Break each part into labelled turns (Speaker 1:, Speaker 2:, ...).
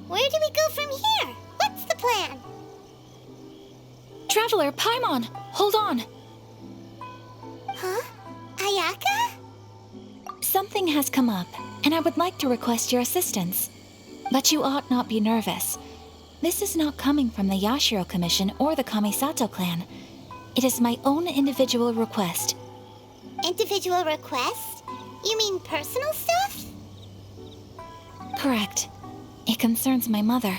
Speaker 1: Where do we go from here? What's the plan?
Speaker 2: Traveler, Paimon, hold on.
Speaker 1: Huh? Ayaka?
Speaker 2: Something has come up, and I would like to request your assistance. But you ought not be nervous. This is not coming from the Yashiro Commission or the Kamisato clan. It is my own individual request.
Speaker 1: Individual request? You mean personal stuff?
Speaker 2: Correct. It concerns my mother.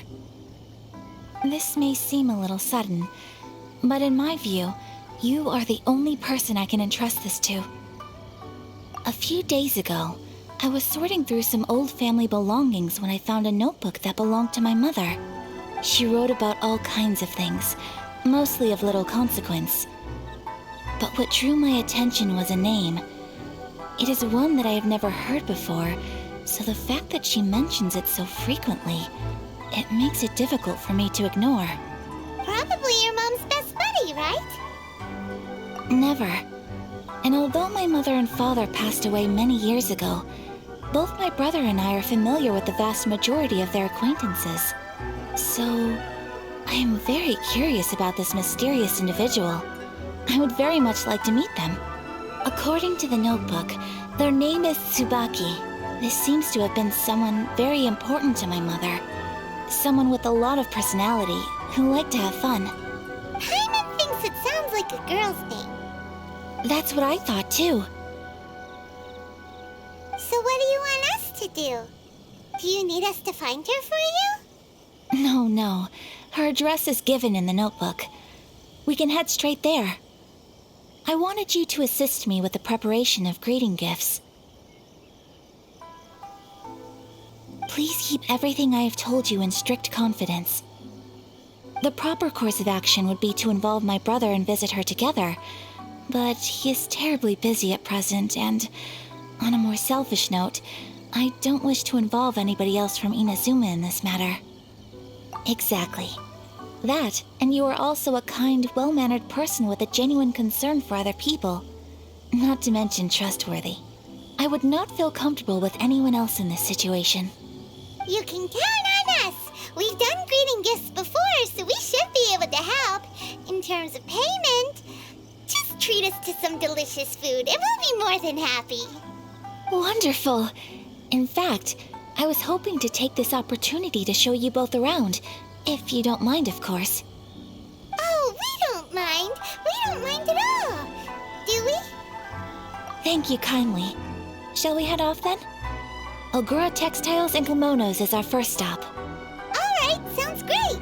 Speaker 2: This may seem a little sudden, but in my view, you are the only person I can entrust this to. A few days ago, I was sorting through some old family belongings when I found a notebook that belonged to my mother. She wrote about all kinds of things, mostly of little consequence. But what drew my attention was a name. It is one that I have never heard before, so the fact that she mentions it so frequently, it makes it difficult for me to ignore.
Speaker 1: Probably your mom's best buddy, right?
Speaker 2: Never. And although my mother and father passed away many years ago, both my brother and I are familiar with the vast majority of their acquaintances. So, I am very curious about this mysterious individual. I would very much like to meet them. According to the notebook, their name is Tsubaki. This seems to have been someone very important to my mother. Someone with a lot of personality, who liked to have fun.
Speaker 1: Paimon thinks it sounds like a girl's name.
Speaker 2: That's what I thought too.
Speaker 1: So what do you want us to do? Do you need us to find her for you?
Speaker 2: No. Her address is given in the notebook. We can head straight there. I wanted you to assist me with the preparation of greeting gifts. Please keep everything I have told you in strict confidence. The proper course of action would be to involve my brother and visit her together, but he is terribly busy at present, and on a more selfish note, I don't wish to involve anybody else from Inazuma in this matter. Exactly. That, and you are also a kind, well-mannered person with a genuine concern for other people. Not to mention trustworthy. I would not feel comfortable with anyone else in this situation.
Speaker 1: You can count on us! We've done greeting gifts before, so we should be able to help. In terms of payment, just treat us to some delicious food and we'll be more than happy.
Speaker 2: Wonderful! In fact, I was hoping to take this opportunity to show you both around, if you don't mind, of course.
Speaker 1: Oh, we don't mind. We don't mind at all. Do we?
Speaker 2: Thank you kindly. Shall we head off then? Ogura Textiles and Kimonos is our first stop.
Speaker 1: All right, sounds great.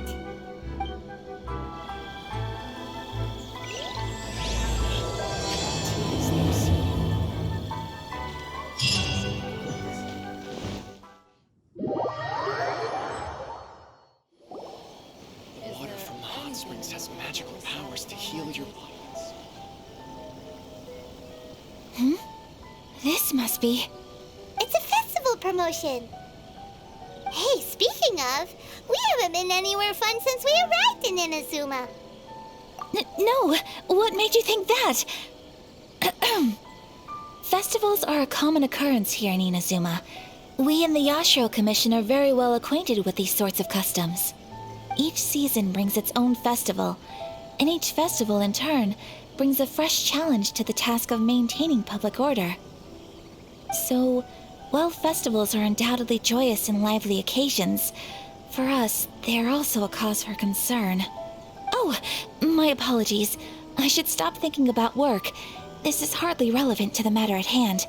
Speaker 3: Water from the hot springs has magical powers to heal your bodies.
Speaker 2: This must be...
Speaker 1: It's a festival promotion. Hey, speaking of, we haven't been anywhere fun since we arrived in Inazuma.
Speaker 2: No! What made you think that? Festivals are a common occurrence here in Inazuma. We in the Yashiro Commission are very well acquainted with these sorts of customs. Each season brings its own festival, and each festival, in turn, brings a fresh challenge to the task of maintaining public order. So, while festivals are undoubtedly joyous and lively occasions, for us, they are also a cause for concern. Oh, my apologies. I should stop thinking about work. This is hardly relevant to the matter at hand.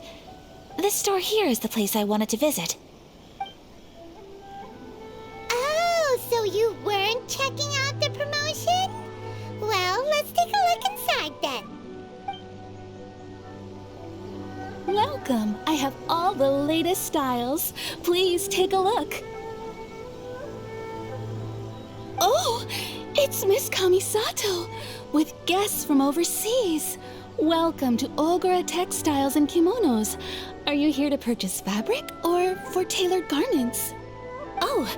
Speaker 2: This store here is the place I wanted to visit.
Speaker 1: Oh, so you weren't checking out the promotion? Well, let's take a look inside then.
Speaker 4: Welcome. I have all the latest styles. Please take a look. Oh, it's Miss Kamisato with guests from overseas. Welcome to Ogura Textiles and Kimonos. Are you here to purchase fabric or for tailored garments?
Speaker 2: Oh,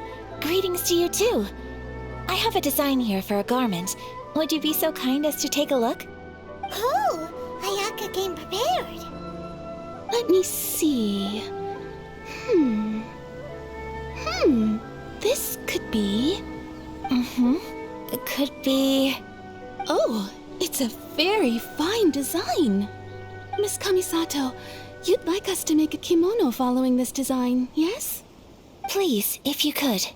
Speaker 2: greetings to you too. I have a design here for a garment. Would you be so kind as to take a look?
Speaker 1: Oh, Ayaka came prepared.
Speaker 4: Let me see. This could be...
Speaker 2: It could be...
Speaker 4: Oh, it's a very fine design. Miss Kamisato, you'd like us to make a kimono following this design, yes?
Speaker 2: Please, if you could.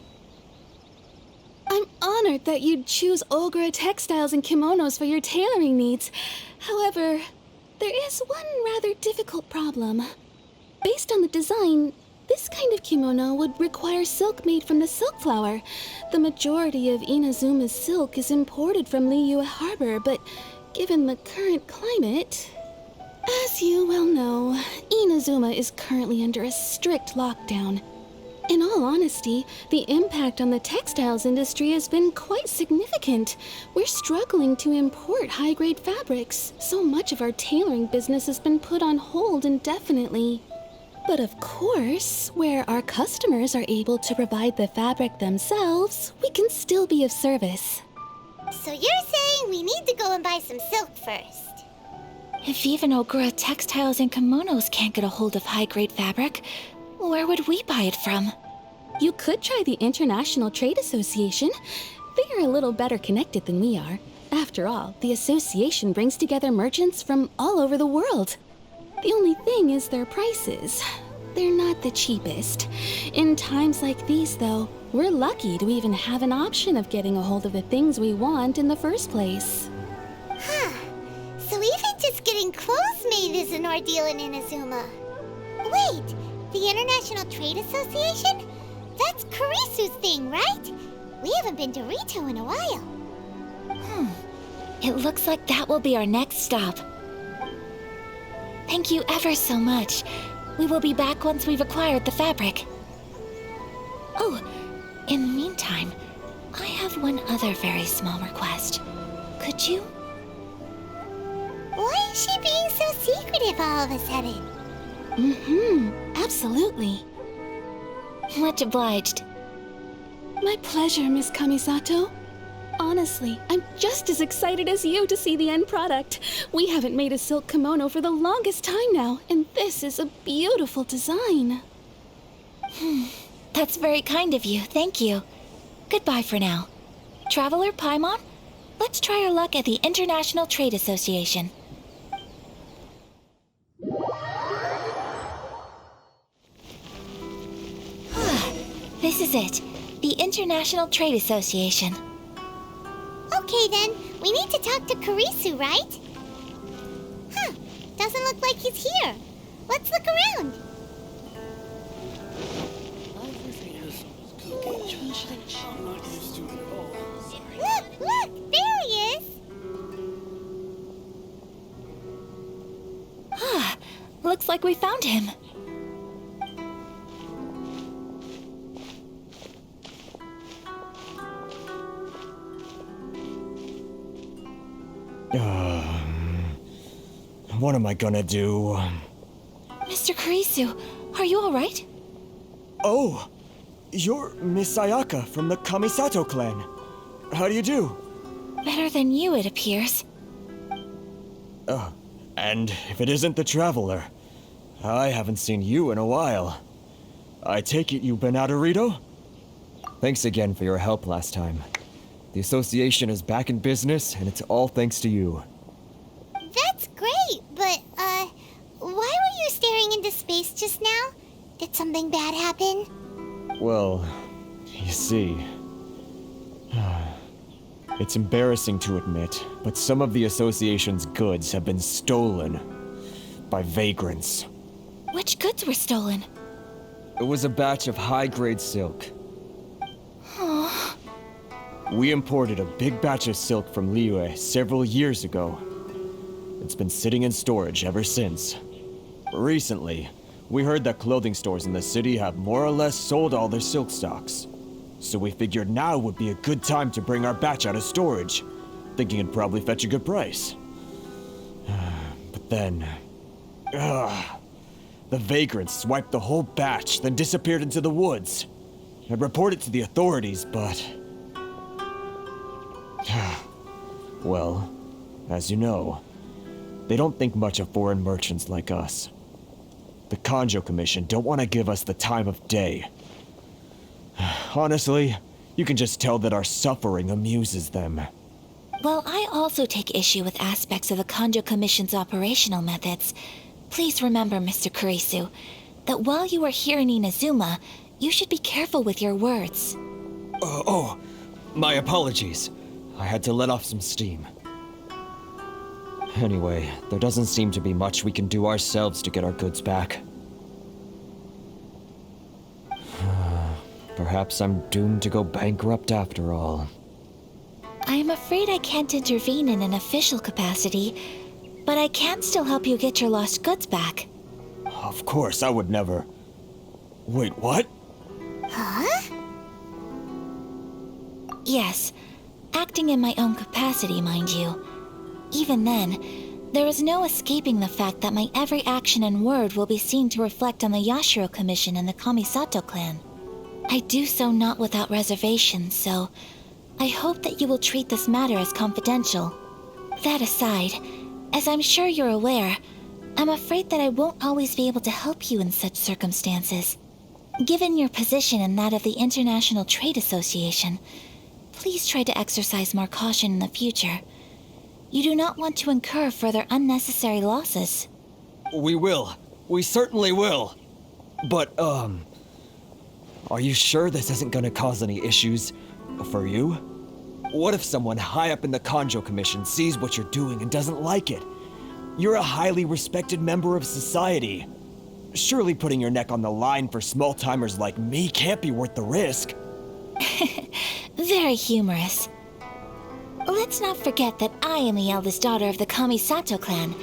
Speaker 4: I'm honored that you'd choose Ogura textiles and kimonos for your tailoring needs. However, there is one rather difficult problem. Based on the design, this kind of kimono would require silk made from the silk flower. The majority of Inazuma's silk is imported from Liyue Harbor, but given the current climate... As you well know, Inazuma is currently under a strict lockdown. In all honesty, the impact on the textiles industry has been quite significant. We're struggling to import high-grade fabrics. So much of our tailoring business has been put on hold indefinitely. But of course, where our customers are able to provide the fabric themselves, we can still be of service.
Speaker 1: So you're saying we need to go and buy some silk first?
Speaker 2: If even Ogura textiles and kimonos can't get a hold of high-grade fabric, where would we buy it from?
Speaker 4: You could try the International Trade Association. They are a little better connected than we are. After all, the association brings together merchants from all over the world. The only thing is their prices. They're not the cheapest. In times like these, though, we're lucky to even have an option of getting a hold of the things we want in the first place.
Speaker 1: Huh. So even just getting clothes made is an ordeal in Inazuma. Wait, the International Trade Association? That's Kurisu's thing, right? We haven't been to Rito in a while.
Speaker 2: It looks like that will be our next stop. Thank you ever so much. We will be back once we've acquired the fabric. Oh, in the meantime, I have one other very small request. Could you?
Speaker 1: Why is she being so secretive all of a sudden?
Speaker 4: Absolutely.
Speaker 2: Much obliged.
Speaker 4: My pleasure, Miss Kamisato. Honestly, I'm just as excited as you to see the end product. We haven't made a silk kimono for the longest time now, and this is a beautiful design.
Speaker 2: That's very kind of you, thank you. Goodbye for now. Traveler Paimon, let's try our luck at the International Trade Association. This is it, the International Trade Association.
Speaker 1: Okay then, we need to talk to Kurisu, right? Huh, doesn't look like he's here. Let's look around. Look, there he is.
Speaker 2: Looks like we found him.
Speaker 3: What am I gonna do?
Speaker 2: Mr. Kurisu, are you all right?
Speaker 3: Oh, you're Miss Ayaka from the Kamisato clan. How do you do?
Speaker 2: Better than you, it appears.
Speaker 3: And if it isn't the Traveler, I haven't seen you in a while. I take it you've been out of Rito? Thanks again for your help last time. The association is back in business, and it's all thanks to you.
Speaker 1: That's great, but, why were you staring into space just now? Did something bad happen?
Speaker 3: Well, you see... It's embarrassing to admit, but some of the association's goods have been stolen by vagrants.
Speaker 2: Which goods were stolen?
Speaker 3: It was a batch of high-grade silk.
Speaker 2: Oh,
Speaker 3: We imported a big batch of silk from Liyue several years ago. It's been sitting in storage ever since. Recently, we heard that clothing stores in the city have more or less sold all their silk stocks. So we figured now would be a good time to bring our batch out of storage, thinking it'd probably fetch a good price. But then... the vagrants swiped the whole batch, then disappeared into the woods. I'd report it to the authorities, but... well, as you know, they don't think much of foreign merchants like us. The Kanjo Commission don't want to give us the time of day. Honestly, You can just tell that our suffering amuses them.
Speaker 2: Well, I also take issue with aspects of the Kanjo Commission's operational methods. Please remember, Mr. Kurisu, that while you are here in Inazuma, you should be careful with your words.
Speaker 3: My apologies. I had to let off some steam. Anyway, there doesn't seem to be much we can do ourselves to get our goods back. Perhaps I'm doomed to go bankrupt after all.
Speaker 2: I am afraid I can't intervene in an official capacity, but I can still help you get your lost goods back.
Speaker 3: Of course, I would never... Wait, what?
Speaker 1: Huh?
Speaker 2: Yes, acting in my own capacity, mind you. Even then, there is no escaping the fact that my every action and word will be seen to reflect on the Yashiro Commission and the Kamisato clan. I do so not without reservation, so I hope that you will treat this matter as confidential. That aside, as I'm sure you're aware, I'm afraid that I won't always be able to help you in such circumstances. Given your position and that of the International Trade Association, please try to exercise more caution in the future. You do not want to incur further unnecessary losses.
Speaker 3: We will. We certainly will. But, are you sure this isn't gonna cause any issues for you? What if someone high up in the Kanjo Commission sees what you're doing and doesn't like it? You're a highly respected member of society. Surely putting your neck on the line for small-timers like me can't be worth the risk.
Speaker 2: Very humorous. Let's not forget that I am the eldest daughter of the Kamisato clan.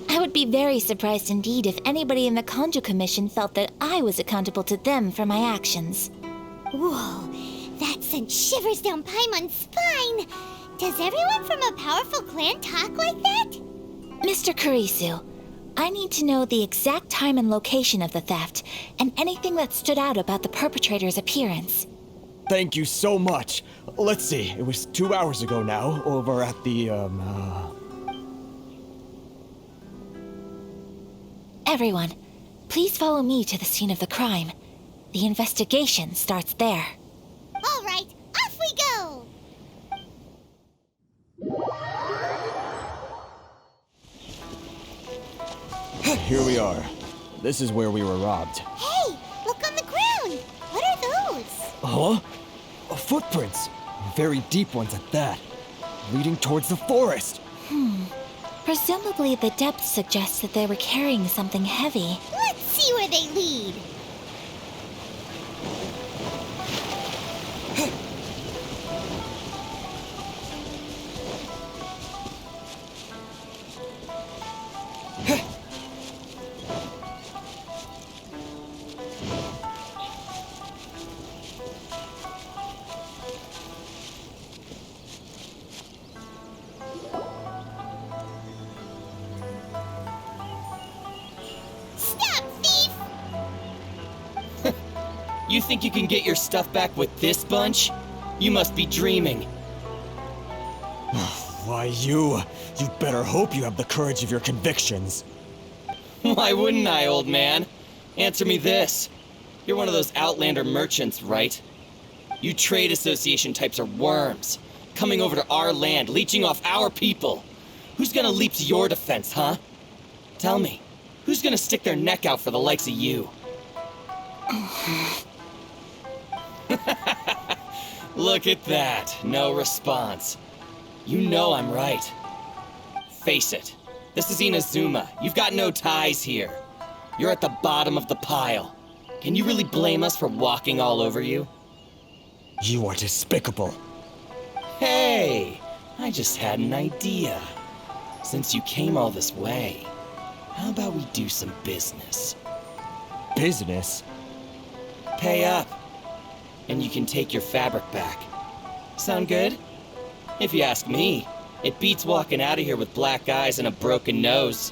Speaker 2: I would be very surprised indeed if anybody in the Kanjo Commission felt that I was accountable to them for my actions.
Speaker 1: Whoa, that sent shivers down Paimon's spine. Does everyone from a powerful clan talk like that?
Speaker 2: Mr. Kurisu, I need to know the exact time and location of the theft, and anything that stood out about the perpetrator's appearance.
Speaker 3: Thank you so much. Let's see, it was 2 hours ago now, over at the,
Speaker 2: Everyone, please follow me to the scene of the crime. The investigation starts there.
Speaker 1: All right, off we go!
Speaker 3: Here we are. This is where we were robbed.
Speaker 1: Hey, look on the ground! What are those?
Speaker 3: Huh? Footprints. Very deep ones at that. Leading towards the forest.
Speaker 2: Presumably the depth suggests that they were carrying something heavy.
Speaker 1: Let's see where they lead.
Speaker 5: You think you can get your stuff back with this bunch? You must be dreaming.
Speaker 3: Why, you better hope you have the courage of your convictions.
Speaker 5: Why wouldn't I, old man? Answer me this. You're one of those Outlander merchants, right? You trade association types are worms, coming over to our land, leeching off our people. Who's gonna leap to your defense, huh? Tell me, who's gonna stick their neck out for the likes of you? Look at that, no response. You know I'm right. Face it, this is Inazuma. You've got no ties here. You're at the bottom of the pile. Can you really blame us for walking all over you?
Speaker 3: You are despicable.
Speaker 5: Hey, I just had an idea. Since you came all this way, how about we do some business?
Speaker 3: Business?
Speaker 5: Pay up, and you can take your fabric back. Sound good? If you ask me, it beats walking out of here with black eyes and a broken nose.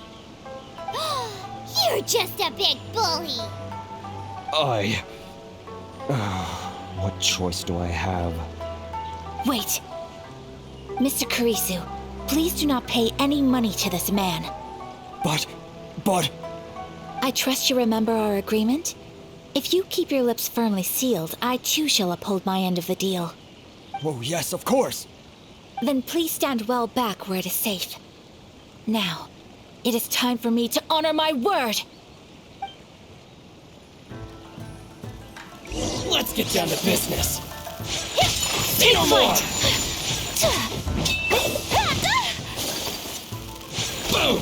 Speaker 1: You're just a big bully.
Speaker 3: What choice do I have?
Speaker 2: Wait! Mr. Kurisu, please do not pay any money to this man.
Speaker 3: But...
Speaker 2: I trust you remember our agreement? If you keep your lips firmly sealed, I too shall uphold my end of the deal.
Speaker 3: Oh, yes, of course.
Speaker 2: Then please stand well back where it is safe. Now, it is time for me to honor my word!
Speaker 5: Let's get down to business.
Speaker 2: Say no more!
Speaker 5: Boom!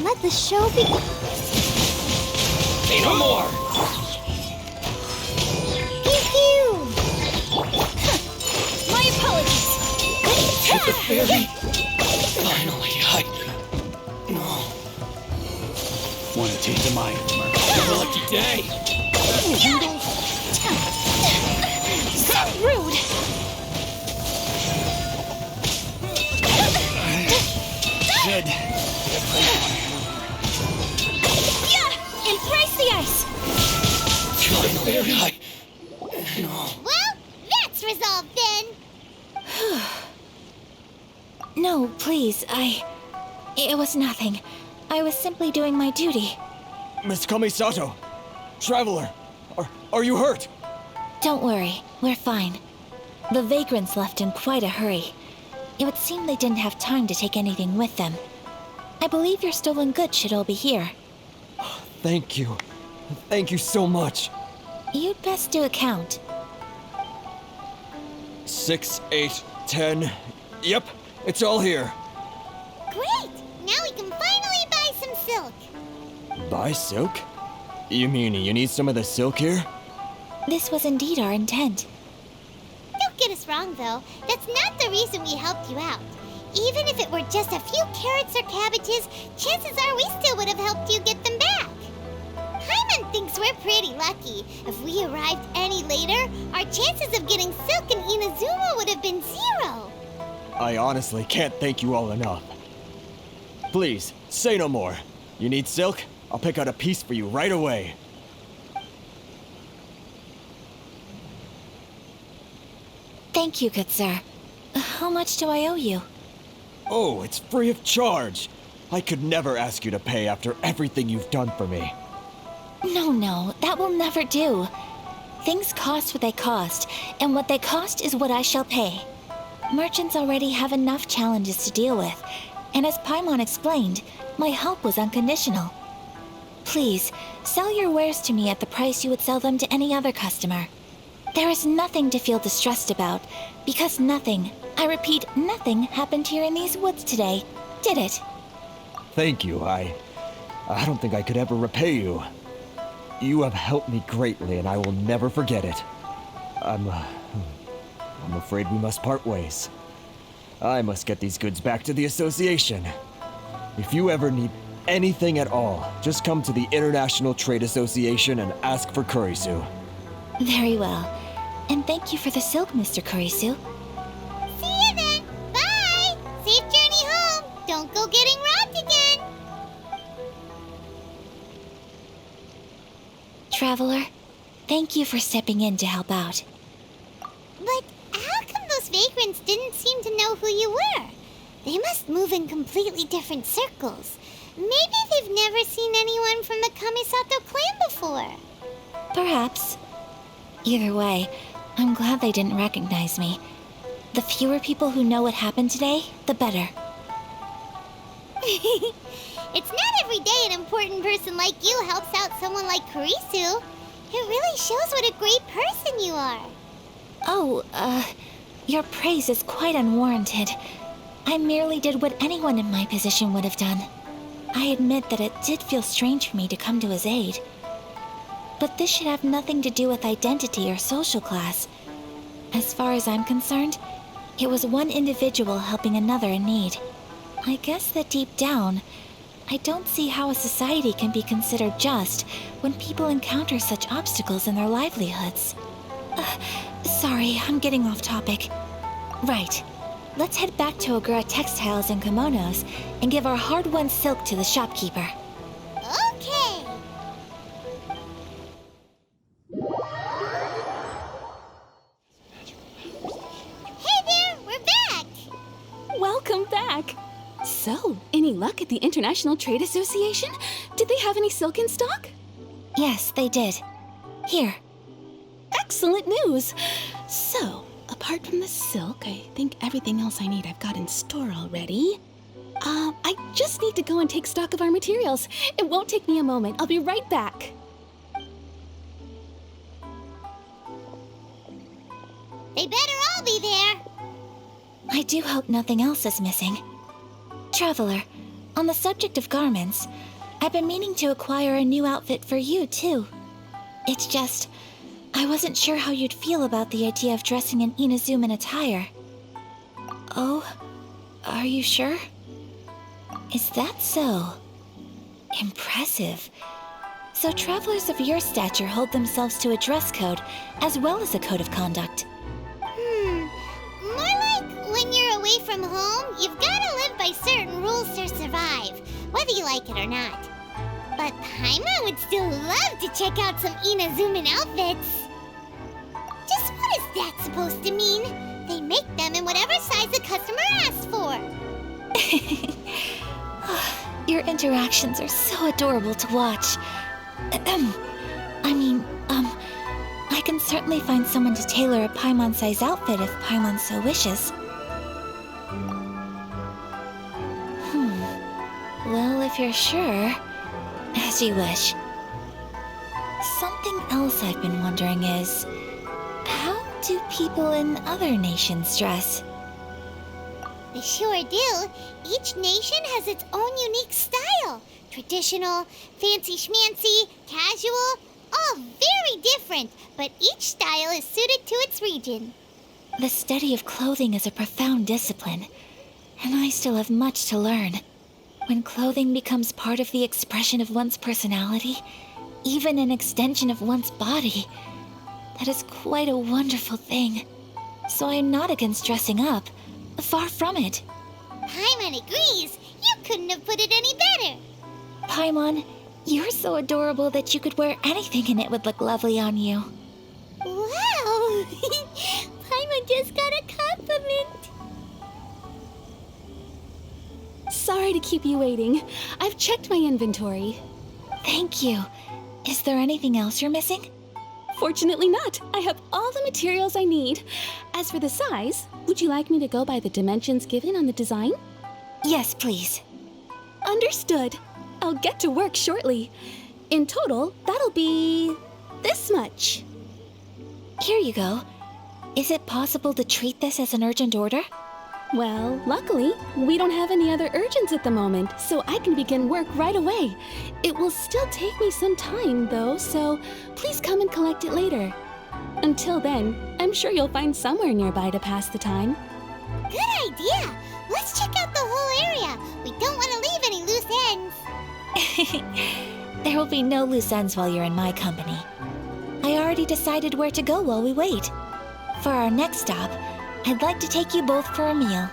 Speaker 1: Let the show begin.
Speaker 5: Say no more!
Speaker 1: Pew!
Speaker 2: My apologies!
Speaker 5: Hit the fairy! Finally, No.
Speaker 6: Want to taste of my armor?
Speaker 5: Have a lucky day!
Speaker 2: So rude!
Speaker 6: Good.
Speaker 2: Embrace the ice!
Speaker 5: Finally,
Speaker 1: Well, that's resolved then.
Speaker 2: No, please, It was nothing. I was simply doing my duty.
Speaker 3: Miss Kamisato! Traveler! Are you hurt?
Speaker 2: Don't worry, we're fine. The vagrants left in quite a hurry. It would seem they didn't have time to take anything with them. I believe your stolen goods should all be here.
Speaker 3: Thank you. Thank you so much.
Speaker 2: You'd best do a count.
Speaker 3: 6, 8, 10. Yep, it's all here.
Speaker 1: Great! Now we can finally buy some silk.
Speaker 3: Buy silk? You mean you need some of the silk here?
Speaker 2: This was indeed our intent.
Speaker 1: Don't get us wrong, though. That's not the reason we helped you out. Even if it were just a few carrots or cabbages, chances are we still would have helped you get them back. Paimon thinks we're pretty lucky. If we arrived any later, our chances of getting silk in Inazuma would have been 0.
Speaker 3: I honestly can't thank you all enough. Please, say no more. You need silk? I'll pick out a piece for you right away.
Speaker 2: Thank you, good sir. How much do I owe you?
Speaker 3: Oh, it's free of charge. I could never ask you to pay after everything you've done for me.
Speaker 2: No, that will never do. Things cost what they cost, and what they cost is what I shall pay. Merchants already have enough challenges to deal with, and as Paimon explained, my help was unconditional. Please, sell your wares to me at the price you would sell them to any other customer. There is nothing to feel distressed about, because nothing, I repeat, nothing happened here in these woods today, did it?
Speaker 3: Thank you. I don't think I could ever repay you. You have helped me greatly, and I will never forget it. I'm afraid we must part ways. I must get these goods back to the association. If you ever need anything at all, just come to the International Trade Association and ask for Kurisu.
Speaker 2: Very well. And thank you for the silk, Mr. Kurisu.
Speaker 1: See you then. Bye! Safe journey home. Don't go getting robbed again.
Speaker 2: Traveler, thank you for stepping in to help out.
Speaker 1: But how come those vagrants didn't seem to know who you were? They must move in completely different circles. Maybe they've never seen anyone from the Kamisato clan before.
Speaker 2: Perhaps. Either way, I'm glad they didn't recognize me. The fewer people who know what happened today, the better.
Speaker 1: It's not every day an important person like you helps out someone like Kurisu. It really shows what a great person you are.
Speaker 2: Oh, your praise is quite unwarranted. I merely did what anyone in my position would have done. I admit that it did feel strange for me to come to his aid. But this should have nothing to do with identity or social class. As far as I'm concerned, it was one individual helping another in need. I guess that deep down, I don't see how a society can be considered just when people encounter such obstacles in their livelihoods. Sorry, I'm getting off topic. Right. Let's head back to Ogura Textiles and Kimonos and give our hard-won silk to the shopkeeper.
Speaker 1: Okay. Hey there, we're back.
Speaker 4: Welcome back. So, any luck at the International Trade Association? Did they have any silk in stock?
Speaker 2: Yes, they did. Here.
Speaker 4: excellent news. So, apart from the silk, I think everything else I need I've got in store already. I just need to go and take stock of our materials. It won't take me a moment. I'll be right back.
Speaker 1: They better all be there.
Speaker 2: I do hope nothing else is missing. Traveler, on the subject of garments, I've been meaning to acquire a new outfit for you, too. It's just, I wasn't sure how you'd feel about the idea of dressing in Inazuman attire. Oh, are you sure? Is that so? Impressive. So travelers of your stature hold themselves to a dress code, as well as a code of conduct.
Speaker 1: More like when you're away from home, you've gotta live by certain rules to survive, whether you like it or not. But Paimon would still love to check out some Inazuman outfits. Just what is that supposed to mean? They make them in whatever size the customer asks for.
Speaker 2: Your interactions are so adorable to watch. I can certainly find someone to tailor a Paimon-size outfit if Paimon so wishes. Well, if you're sure, as you wish. Something else I've been wondering is, how do people in other nations dress?
Speaker 1: They sure do. Each nation has its own unique style. Traditional, fancy schmancy, casual, all very different, but each style is suited to its region.
Speaker 2: The study of clothing is a profound discipline, and I still have much to learn. When clothing becomes part of the expression of one's personality, even an extension of one's body, that is quite a wonderful thing. So I'm not against dressing up. Far from it.
Speaker 1: Paimon agrees. You couldn't have put it any better.
Speaker 2: Paimon, you're so adorable that you could wear anything and it would look lovely on you.
Speaker 1: Wow! Paimon just got a compliment.
Speaker 4: Sorry to keep you waiting. I've checked my inventory.
Speaker 2: Thank you. Is there anything else you're missing?
Speaker 4: Fortunately not. I have all the materials I need. As for the size, would you like me to go by the dimensions given on the design?
Speaker 2: Yes, please.
Speaker 4: Understood. I'll get to work shortly. In total, that'll be this much.
Speaker 2: Here you go. Is it possible to treat this as an urgent order?
Speaker 4: Well, luckily, we don't have any other urgents at the moment, so I can begin work right away. It will still take me some time, though, so please come and collect it later. Until then, I'm sure you'll find somewhere nearby to pass the time.
Speaker 1: Good idea. Let's check out the whole area. We don't want to leave any loose ends.
Speaker 2: There will be no loose ends while you're in my company. I already decided where to go while we wait. For our next stop, I'd like to take you both for a meal.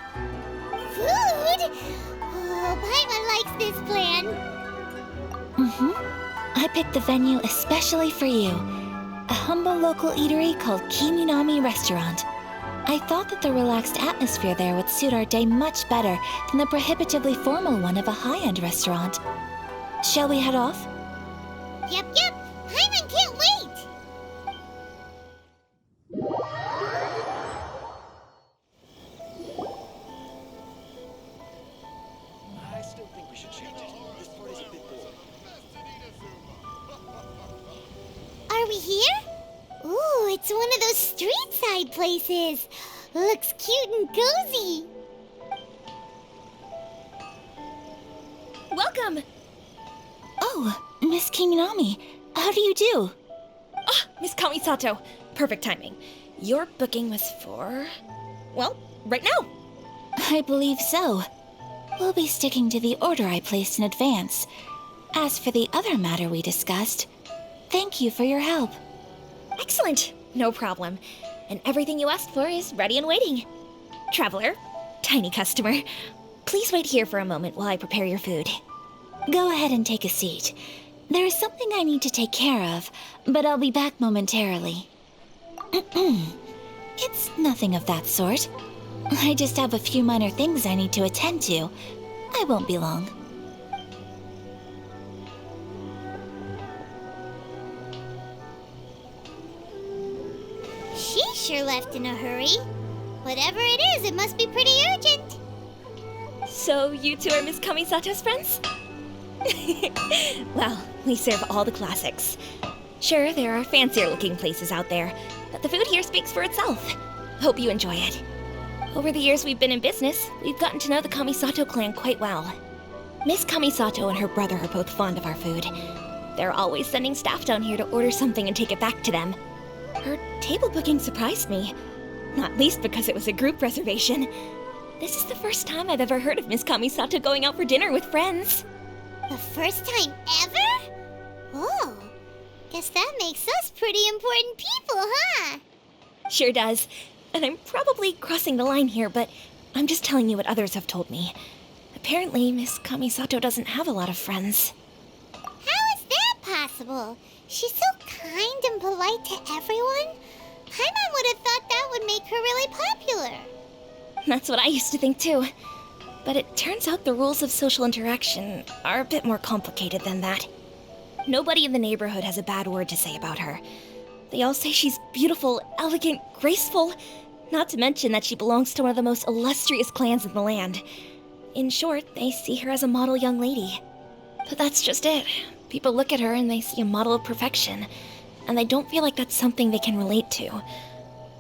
Speaker 1: Food? Oh, Paimon likes this plan.
Speaker 2: I picked the venue especially for you. A humble local eatery called Kiminami Restaurant. I thought that the relaxed atmosphere there would suit our day much better than the prohibitively formal one of a high-end restaurant. Shall we head off?
Speaker 1: Yep. Paimon can't wait.
Speaker 6: I still think we should change it. This party's a bit boring.
Speaker 1: Are we here? Ooh, it's one of those street-side places. Looks cute and cozy.
Speaker 7: Welcome!
Speaker 2: Oh, Miss Kiminami, how do you do?
Speaker 7: Ah, Miss Kamisato. Perfect timing. Your booking was for... well, right now.
Speaker 2: I believe so. We'll be sticking to the order I placed in advance. As for the other matter we discussed, thank you for your help.
Speaker 7: Excellent. No problem. And everything you asked for is ready and waiting. Traveler, tiny customer, please wait here for a moment while I prepare your food.
Speaker 2: Go ahead and take a seat. There is something I need to take care of, but I'll be back momentarily. It's nothing of that sort. I just have a few minor things I need to attend to. I won't be long.
Speaker 1: sure left in a hurry. Whatever it is, it must be pretty urgent.
Speaker 7: So you two are Miss Kamisato's friends? Well, we serve all the classics. Sure, there are fancier looking places out there, but the food here speaks for itself. Hope you enjoy it. Over the years we've been in business, we've gotten to know the Kamisato clan quite well. Miss Kamisato and her brother are both fond of our food. They're always sending staff down here to order something and take it back to them. Her table booking surprised me, not least because it was a group reservation. This is the first time I've ever heard of Miss Kamisato going out for dinner with friends.
Speaker 1: The first time ever? Whoa. Guess that makes us pretty important people, huh?
Speaker 7: Sure does. And I'm probably crossing the line here, but I'm just telling you what others have told me. Apparently, Miss Kamisato doesn't have a lot of friends.
Speaker 1: How is that possible? She's so kind and polite to everyone. Paimon would have thought that would make her really popular.
Speaker 7: That's what I used to think too. But it turns out the rules of social interaction are a bit more complicated than that. Nobody in the neighborhood has a bad word to say about her. They all say she's beautiful, elegant, graceful, not to mention that she belongs to one of the most illustrious clans in the land. In short, they see her as a model young lady. But that's just it. People look at her and they see a model of perfection, and they don't feel like that's something they can relate to.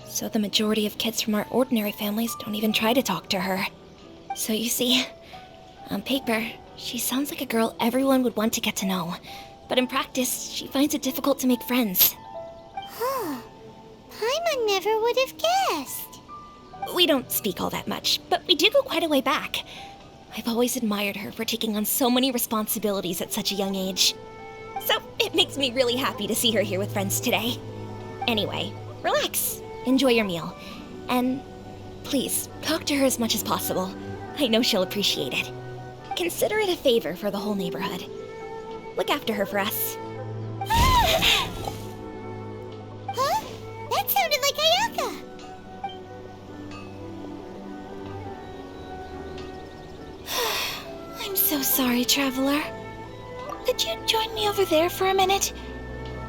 Speaker 7: So the majority of kids from our ordinary families don't even try to talk to her. So you see, on paper, she sounds like a girl everyone would want to get to know. But in practice, she finds it difficult to make friends.
Speaker 1: Huh. Paimon never would have guessed.
Speaker 7: We don't speak all that much, but we do go quite a way back. I've always admired her for taking on so many responsibilities at such a young age. So it makes me really happy to see her here with friends today. Anyway, relax, enjoy your meal, and please, talk to her as much as possible. I know she'll appreciate it. Consider it a favor for the whole neighborhood. Look after her for us.
Speaker 1: Huh? That sounded like Ayaka.
Speaker 2: I'm so sorry, Traveler. Could you join me over there for a minute?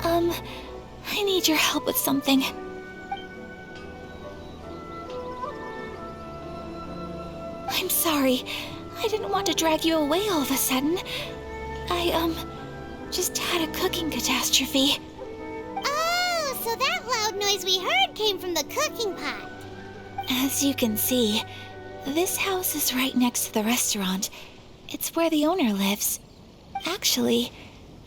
Speaker 2: I need your help with something. I'm sorry. I didn't want to drag you away all of a sudden. I, just had a cooking catastrophe.
Speaker 1: Oh, so that loud noise we heard came from the cooking pot.
Speaker 2: As you can see, this house is right next to the restaurant. It's where the owner lives. Actually,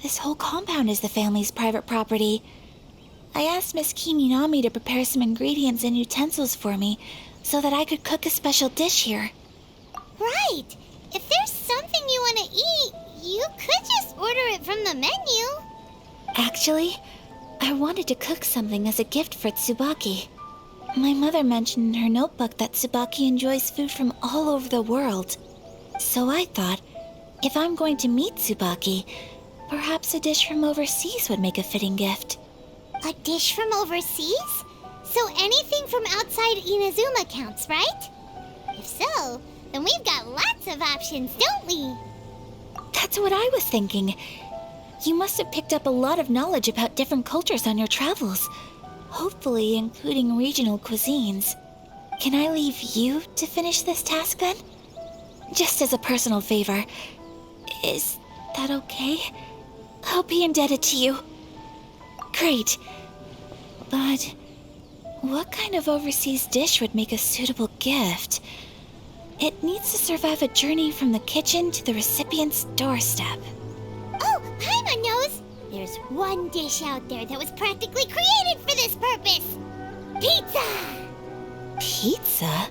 Speaker 2: this whole compound is the family's private property. I asked Miss Kiminami to prepare some ingredients and utensils for me so that I could cook a special dish here.
Speaker 1: Right. If there's something you want to eat, you could just order it from the menu.
Speaker 2: Actually, I wanted to cook something as a gift for Tsubaki. My mother mentioned in her notebook that Tsubaki enjoys food from all over the world. So I thought, if I'm going to meet Tsubaki, perhaps a dish from overseas would make a fitting gift.
Speaker 1: A dish from overseas? So anything from outside Inazuma counts, right? If so, then we've got lots of options, don't we?
Speaker 2: That's what I was thinking. You must have picked up a lot of knowledge about different cultures on your travels, hopefully including regional cuisines. Can I leave you to finish this task then? Just as a personal favor. Is that okay? I'll be indebted to you. Great. But what kind of overseas dish would make a suitable gift? It needs to survive a journey from the kitchen to the recipient's doorstep.
Speaker 1: Oh, Paimon knows! There's one dish out there that was practically created for this purpose! Pizza!
Speaker 2: Pizza?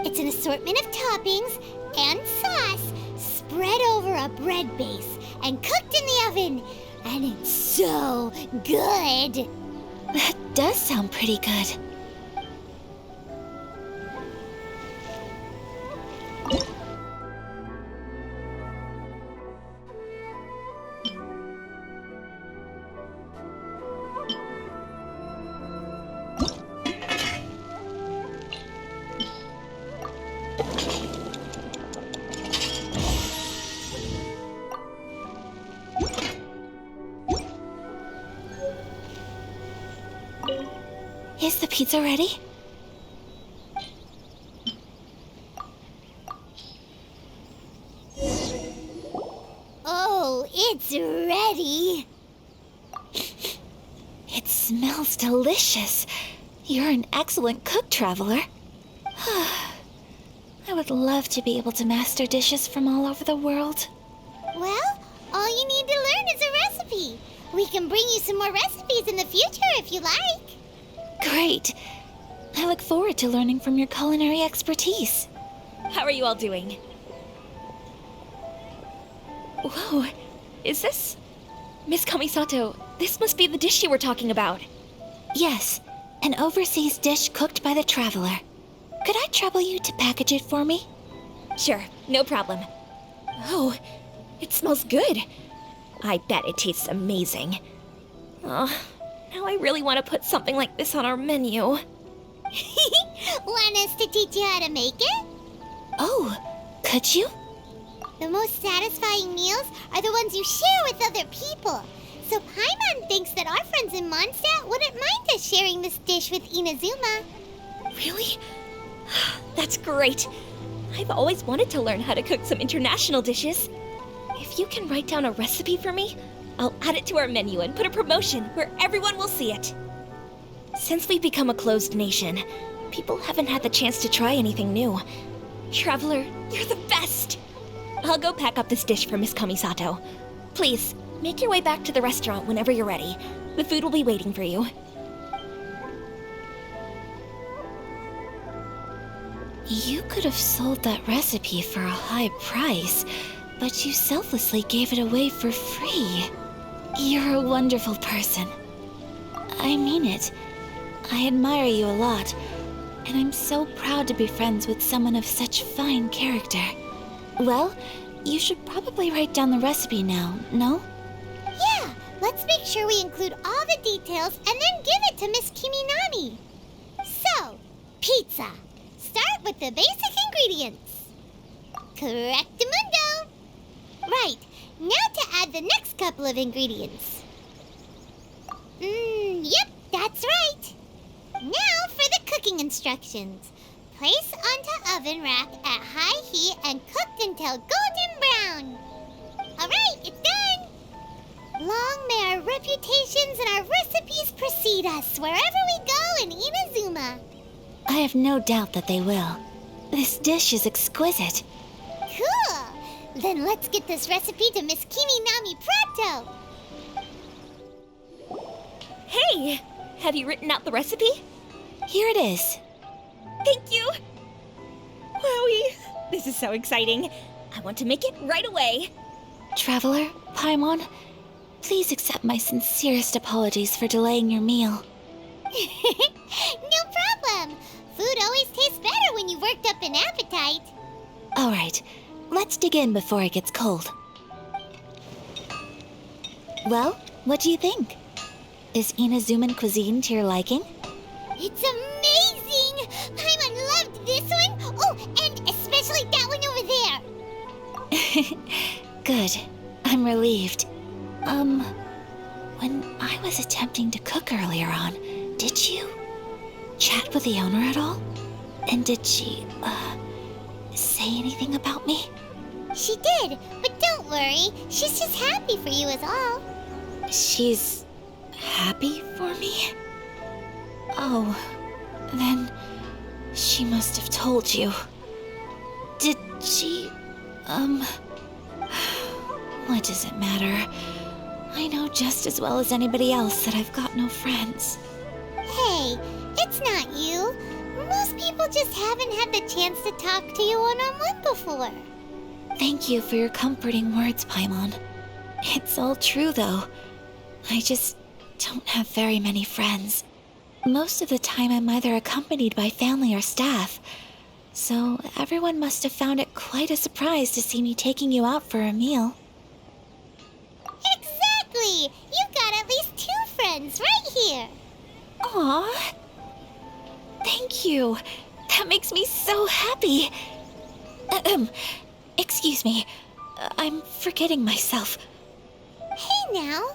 Speaker 1: It's an assortment of toppings and sauce spread over a bread base and cooked in the oven. And it's so good!
Speaker 2: That does sound pretty good. Is the pizza ready?
Speaker 1: Oh, it's ready.
Speaker 2: It smells delicious. You're an excellent cook, Traveler. I would love to be able to master dishes from all over the world.
Speaker 1: Well, all you need to learn is a recipe. We can bring you some more recipes in the future if you like.
Speaker 2: Great. I look forward to learning from your culinary expertise.
Speaker 7: How are you all doing? Whoa, is this... Miss Kamisato, this must be the dish you were talking about.
Speaker 2: Yes, an overseas dish cooked by the Traveler. Could I trouble you to package it for me?
Speaker 7: Sure, no problem. Oh, it smells good. I bet it tastes amazing. Oh, now I really want to put something like this on our menu.
Speaker 1: Want us to teach you how to make it?
Speaker 2: Oh, could you?
Speaker 1: The most satisfying meals are the ones you share with other people. So Paimon thinks that our friends in Mondstadt wouldn't mind us sharing this dish with Inazuma.
Speaker 7: Really? That's great. I've always wanted to learn how to cook some international dishes. If you can write down a recipe for me, I'll add it to our menu and put a promotion where everyone will see it. Since we've become a closed nation, people haven't had the chance to try anything new. Traveler, you're the best! I'll go pack up this dish for Miss Kamisato. Please, make your way back to the restaurant whenever you're ready. The food will be waiting for you.
Speaker 2: You could have sold that recipe for a high price, but you selflessly gave it away for free. You're a wonderful person. I mean it. I admire you a lot, and I'm so proud to be friends with someone of such fine character. Well, you should probably write down the recipe now, no?
Speaker 1: Yeah, let's make sure we include all the details and then give it to Miss Kiminami. So, pizza. Start with the basic ingredients. Correctamundo. Right, now to add the next couple of ingredients. Yep, that's right. Now for the cooking instructions. Place onto oven rack at high heat and cooked until golden brown. Alright, it's done. Long may our reputations and our recipes precede us wherever we go in Inazuma.
Speaker 2: I have no doubt that they will. This dish is exquisite.
Speaker 1: Cool. Then let's get this recipe to Miss Kiminami pronto.
Speaker 7: Hey! Have you written out the recipe?
Speaker 2: Here it is.
Speaker 7: Thank you! Wowie! This is so exciting. I want to make it right away.
Speaker 2: Traveler, Paimon, please accept my sincerest apologies for delaying your meal.
Speaker 1: No problem. Food always tastes better when you've worked up an appetite.
Speaker 2: All right, let's dig in before it gets cold. Well, what do you think? Is Inazuman cuisine to your liking?
Speaker 1: It's amazing! Paimon loved this one. Oh, and especially that one over there.
Speaker 2: Good. I'm relieved. When I was attempting to cook earlier on, did you chat with the owner at all? And did she, say anything about me?
Speaker 1: She did, but don't worry. She's just happy for you is all.
Speaker 2: She's happy for me? Oh, then she must have told you. Did she, what does it matter? I know just as well as anybody else that I've got no friends.
Speaker 1: Hey, it's not you. Most people just haven't had the chance to talk to you one-on-one before.
Speaker 2: Thank you for your comforting words, Paimon. It's all true, though. I just don't have very many friends. Most of the time I'm either accompanied by family or staff, so everyone must have found it quite a surprise to see me taking you out for a meal.
Speaker 1: Exactly! You've got at least 2 friends right here.
Speaker 2: Aw, thank you. That makes me so happy. Excuse me. I'm forgetting myself.
Speaker 1: Hey now,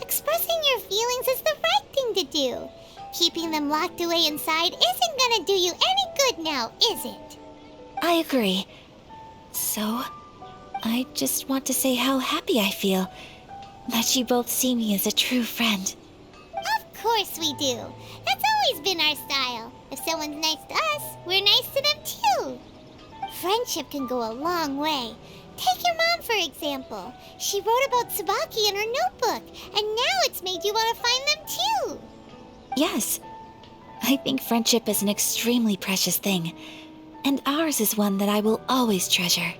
Speaker 1: expressing your feelings is the right thing to do. Keeping them locked away inside isn't gonna do you any good now, is it?
Speaker 2: I agree. So, I just want to say how happy I feel that you both see me as a true friend.
Speaker 1: Of course we do. That's always been our style. If someone's nice to us, we're nice to them too. Friendship can go a long way. Take your mom, for example. She wrote about Tsubaki in her notebook, and now it's made you want to find them too.
Speaker 2: Yes, I think friendship is an extremely precious thing, and ours is one that I will always treasure.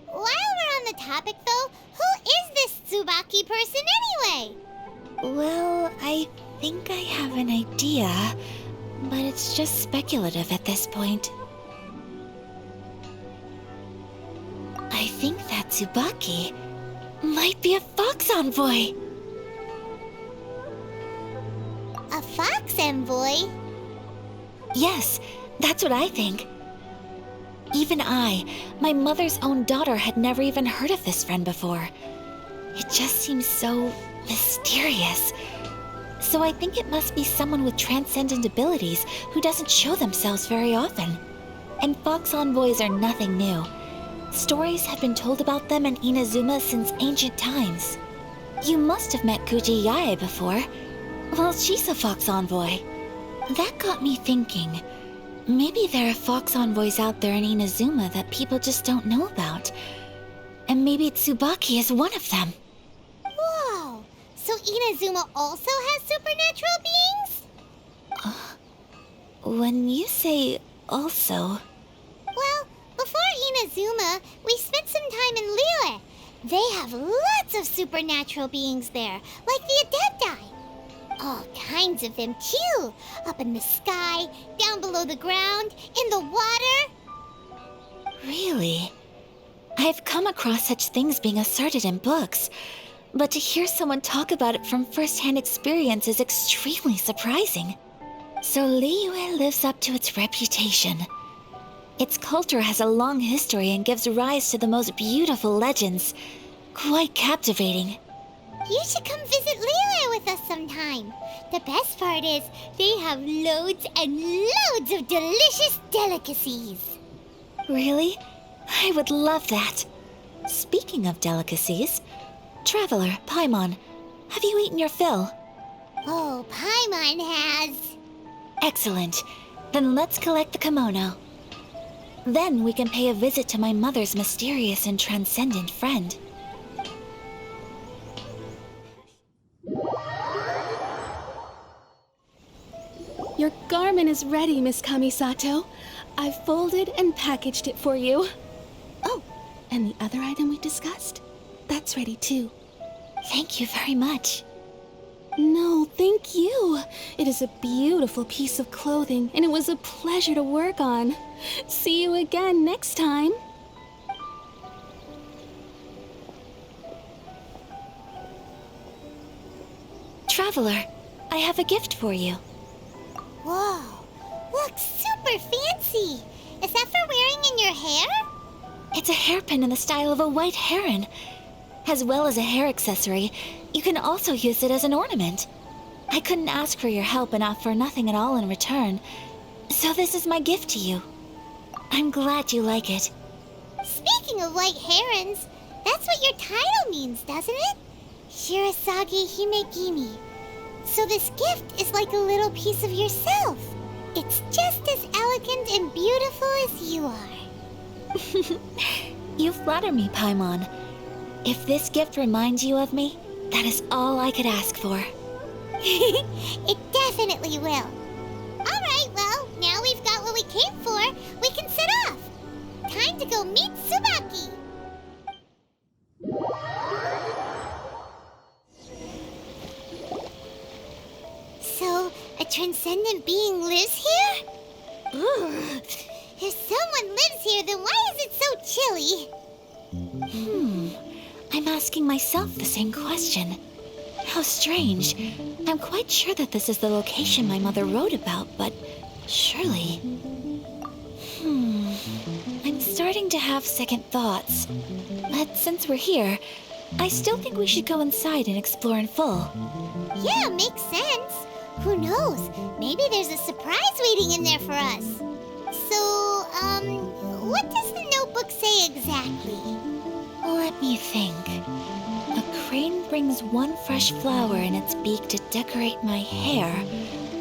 Speaker 1: While we're on the topic though, who is this Tsubaki person anyway?
Speaker 2: Well, I think I have an idea, but it's just speculative at this point. I think that Tsubaki might be a fox envoy.
Speaker 1: A fox envoy?
Speaker 2: Yes, that's what I think. Even I, my mother's own daughter, had never even heard of this friend before. It just seems so mysterious. So I think it must be someone with transcendent abilities who doesn't show themselves very often. And fox envoys are nothing new. Stories have been told about them in Inazuma since ancient times. You must have met Kuji Yae before. Well, she's a fox envoy. That got me thinking. Maybe there are fox envoys out there in Inazuma that people just don't know about. And maybe Tsubaki is one of them.
Speaker 1: Whoa! So Inazuma also has supernatural beings?
Speaker 2: When you say also...
Speaker 1: Well, before Inazuma, we spent some time in Liyue. They have lots of supernatural beings there, like the Adepti. All kinds of them, too. Up in the sky, down below the ground, in the water.
Speaker 2: Really? I've come across such things being asserted in books, but to hear someone talk about it from first-hand experience is extremely surprising. So Liyue lives up to its reputation. Its culture has a long history and gives rise to the most beautiful legends. Quite captivating.
Speaker 1: You should come visit Liyue with us sometime. The best part is, they have loads and loads of delicious delicacies.
Speaker 2: Really? I would love that. Speaking of delicacies, Traveler, Paimon, have you eaten your fill?
Speaker 1: Oh, Paimon has.
Speaker 2: Excellent. Then let's collect the kimono. Then we can pay a visit to my mother's mysterious and transcendent friend.
Speaker 4: Your garment is ready, Miss Kamisato. I've folded and packaged it for you. Oh, and the other item we discussed? That's ready too.
Speaker 2: Thank you very much.
Speaker 4: No, thank you. It is a beautiful piece of clothing, and it was a pleasure to work on. See you again next time.
Speaker 2: Traveler, I have a gift for you.
Speaker 1: Whoa, looks super fancy. Is that for wearing in your hair?
Speaker 2: It's a hairpin in the style of a white heron. As well as a hair accessory, you can also use it as an ornament. I couldn't ask for your help and offer nothing at all in return, so this is my gift to you. I'm glad you like it.
Speaker 1: Speaking of white herons, that's what your title means, doesn't it? Shirasagi Himegimi. So this gift is like a little piece of yourself. It's just as elegant and beautiful as you are.
Speaker 2: You flatter me, Paimon. If this gift reminds you of me, that is all I could ask for.
Speaker 1: It definitely will. Alright, well, now we've got what we came for, we can set off. Time to go meet Tsubaki. So, a transcendent being lives here? Ugh. If someone lives here, then why is it so chilly?
Speaker 2: I'm asking myself the same question. How strange. I'm quite sure that this is the location my mother wrote about, but surely... I'm starting to have second thoughts. But since we're here, I still think we should go inside and explore in full.
Speaker 1: Yeah, makes sense. Who knows? Maybe there's a surprise waiting in there for us. So, what does the notebook say exactly?
Speaker 2: Let me think. A crane brings one fresh flower in its beak to decorate my hair,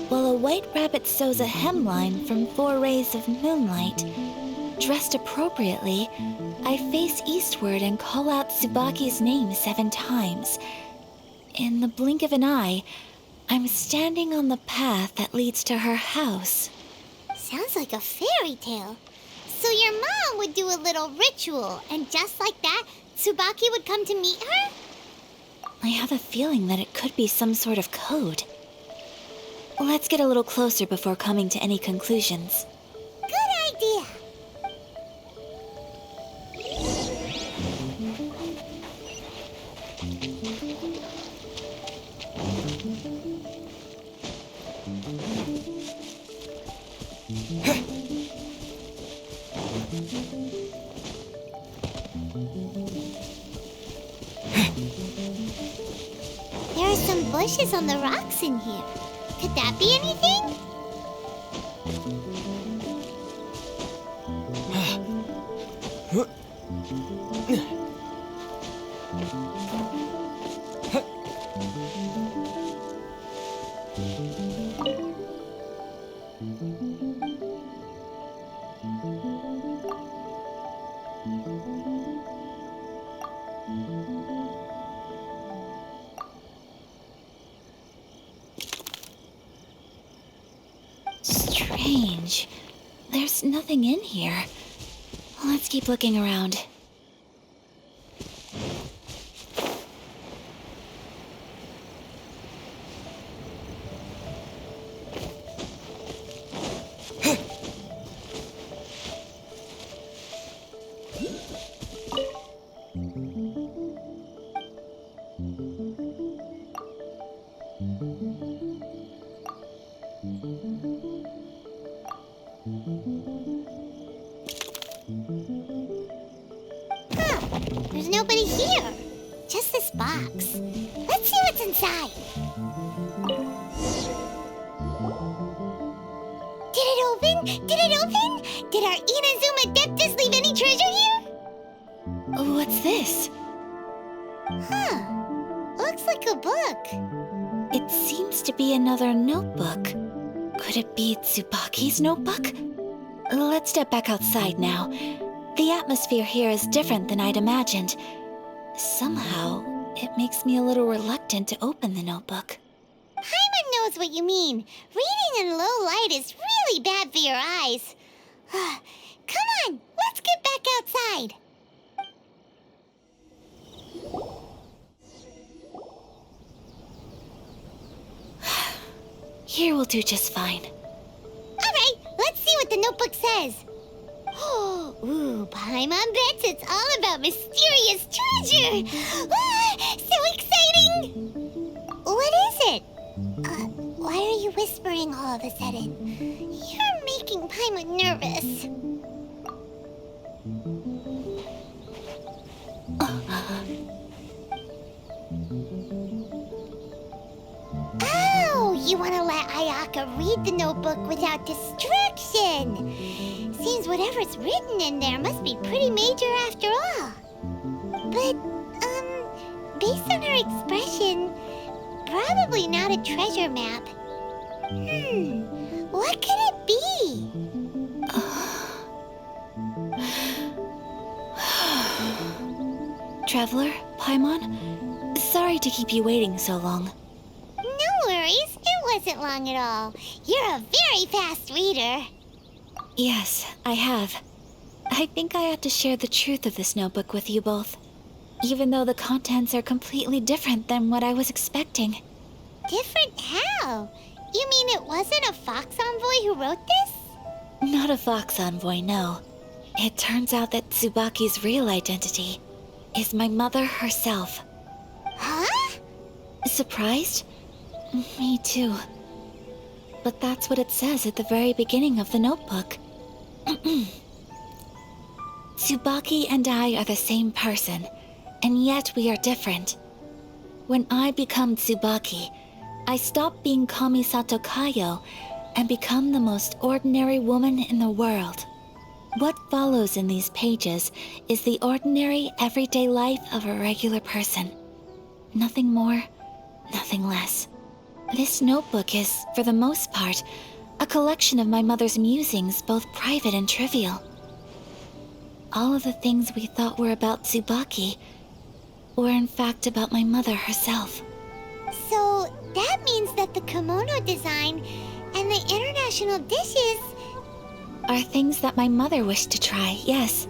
Speaker 2: while a white rabbit sews a hemline from 4 rays of moonlight. Dressed appropriately, I face eastward and call out Tsubaki's name 7 times. In the blink of an eye, I'm standing on the path that leads to her house.
Speaker 1: Sounds like a fairy tale. So your mom would do a little ritual, and just like that, Tsubaki would come to meet her?
Speaker 2: I have a feeling that it could be some sort of code. Let's get a little closer before coming to any conclusions.
Speaker 1: Good idea. There are some bushes on the rocks in here. Could that be anything?
Speaker 2: Strange. There's nothing in here. Let's keep looking around.
Speaker 1: There's nobody here. Just this box. Let's see what's inside. Did it open? Did it open? Did our Inazuma Adeptus leave any treasure here?
Speaker 2: What's this?
Speaker 1: Huh. Looks like a book.
Speaker 2: It seems to be another notebook. Could it be Tsubaki's notebook? Let's step back outside now. The atmosphere here is different than I'd imagined. Somehow, it makes me a little reluctant to open the notebook.
Speaker 1: Paimon knows what you mean. Reading in low light is really bad for your eyes. Come on, let's get back outside.
Speaker 2: Here will do just fine.
Speaker 1: All right, let's see what the notebook says. Ooh, Paimon bets it's all about mysterious treasure. So exciting! What is it? Why are you whispering all of a sudden? You're making Paimon nervous. Oh, you want to let Ayaka read the notebook without distraction. Seems whatever's written in there must be pretty major after all. But, based on her expression, probably not a treasure map. What could it be?
Speaker 2: Traveler, Paimon, sorry to keep you waiting so long.
Speaker 1: No worries, it wasn't long at all. You're a very fast reader.
Speaker 2: Yes, I have. I think I have to share the truth of this notebook with you both, even though the contents are completely different than what I was expecting.
Speaker 1: Different how? You mean it wasn't a Fox Envoy who wrote this?
Speaker 2: Not a Fox Envoy, no. It turns out that Tsubaki's real identity is my mother herself.
Speaker 1: Huh?
Speaker 2: Surprised? Me too. But that's what it says at the very beginning of the notebook. Tsubaki and I are the same person, and yet we are different. When I become Tsubaki, I stop being Kamisato Kayo and become the most ordinary woman in the world. What follows in these pages is the ordinary, everyday life of a regular person. Nothing more, nothing less. This notebook is, for the most part, a collection of my mother's musings, both private and trivial. All of the things we thought were about Tsubaki were in fact about my mother herself.
Speaker 1: So that means that the kimono design and the international dishes
Speaker 2: Are things that my mother wished to try, yes.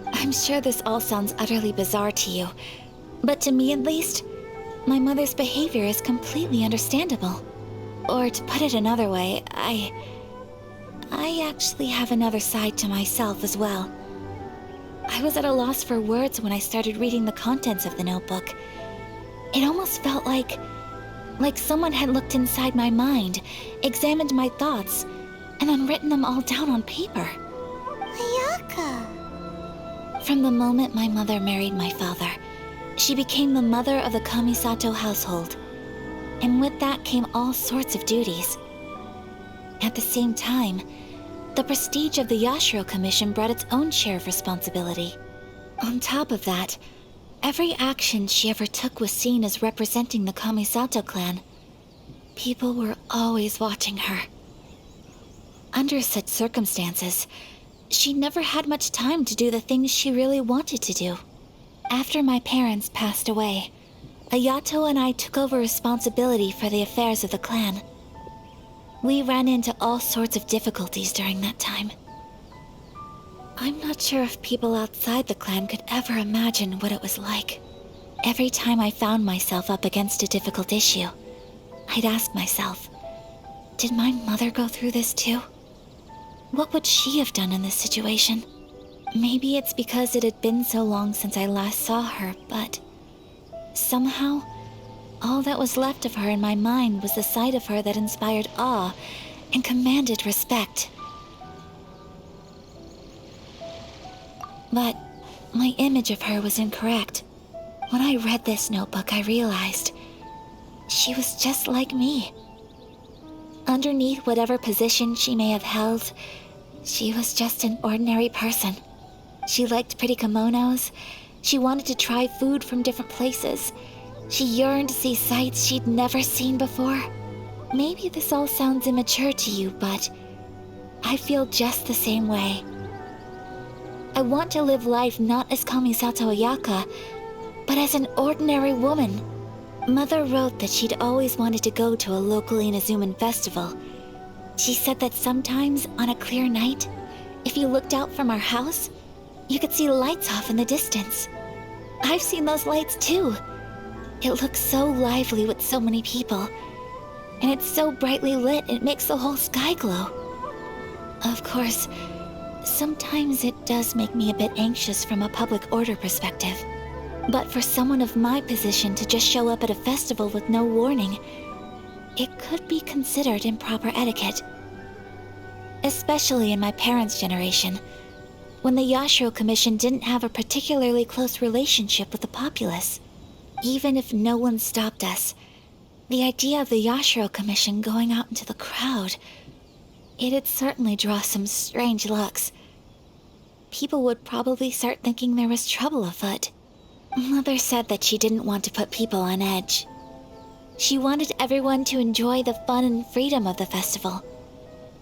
Speaker 2: I'm sure this all sounds utterly bizarre to you, but to me at least, my mother's behavior is completely understandable. Or to put it another way, I actually have another side to myself as well. I was at a loss for words when I started reading the contents of the notebook. It almost felt like someone had looked inside my mind, examined my thoughts, and then written them all down on paper.
Speaker 1: Ayaka.
Speaker 2: From the moment my mother married my father, she became the mother of the Kamisato household. And with that came all sorts of duties. At the same time, the prestige of the Yashiro Commission brought its own share of responsibility. On top of that, every action she ever took was seen as representing the Kamisato clan. People were always watching her. Under such circumstances, she never had much time to do the things she really wanted to do. After my parents passed away, Ayato and I took over responsibility for the affairs of the clan. We ran into all sorts of difficulties during that time. I'm not sure if people outside the clan could ever imagine what it was like. Every time I found myself up against a difficult issue, I'd ask myself, did my mother go through this too? What would she have done in this situation? Maybe it's because it had been so long since I last saw her, but somehow, all that was left of her in my mind was the side of her that inspired awe and commanded respect. But my image of her was incorrect. When I read this notebook, I realized she was just like me. Underneath whatever position she may have held, she was just an ordinary person. She liked pretty kimonos. She wanted to try food from different places. She yearned to see sights she'd never seen before. Maybe this all sounds immature to you, but I feel just the same way. I want to live life not as Kamisato Ayaka, but as an ordinary woman. Mother wrote that she'd always wanted to go to a local Inazuman festival. She said that sometimes, on a clear night, if you looked out from our house, you could see lights off in the distance. I've seen those lights too. It looks so lively with so many people, and it's so brightly lit it makes the whole sky glow. Of course, sometimes it does make me a bit anxious from a public order perspective. But for someone of my position to just show up at a festival with no warning, it could be considered improper etiquette. Especially in my parents' generation, when the Yashiro Commission didn't have a particularly close relationship with the populace. Even if no one stopped us, the idea of the Yashiro Commission going out into the crowd, it'd certainly draw some strange looks. People would probably start thinking there was trouble afoot. Mother said that she didn't want to put people on edge. She wanted everyone to enjoy the fun and freedom of the festival.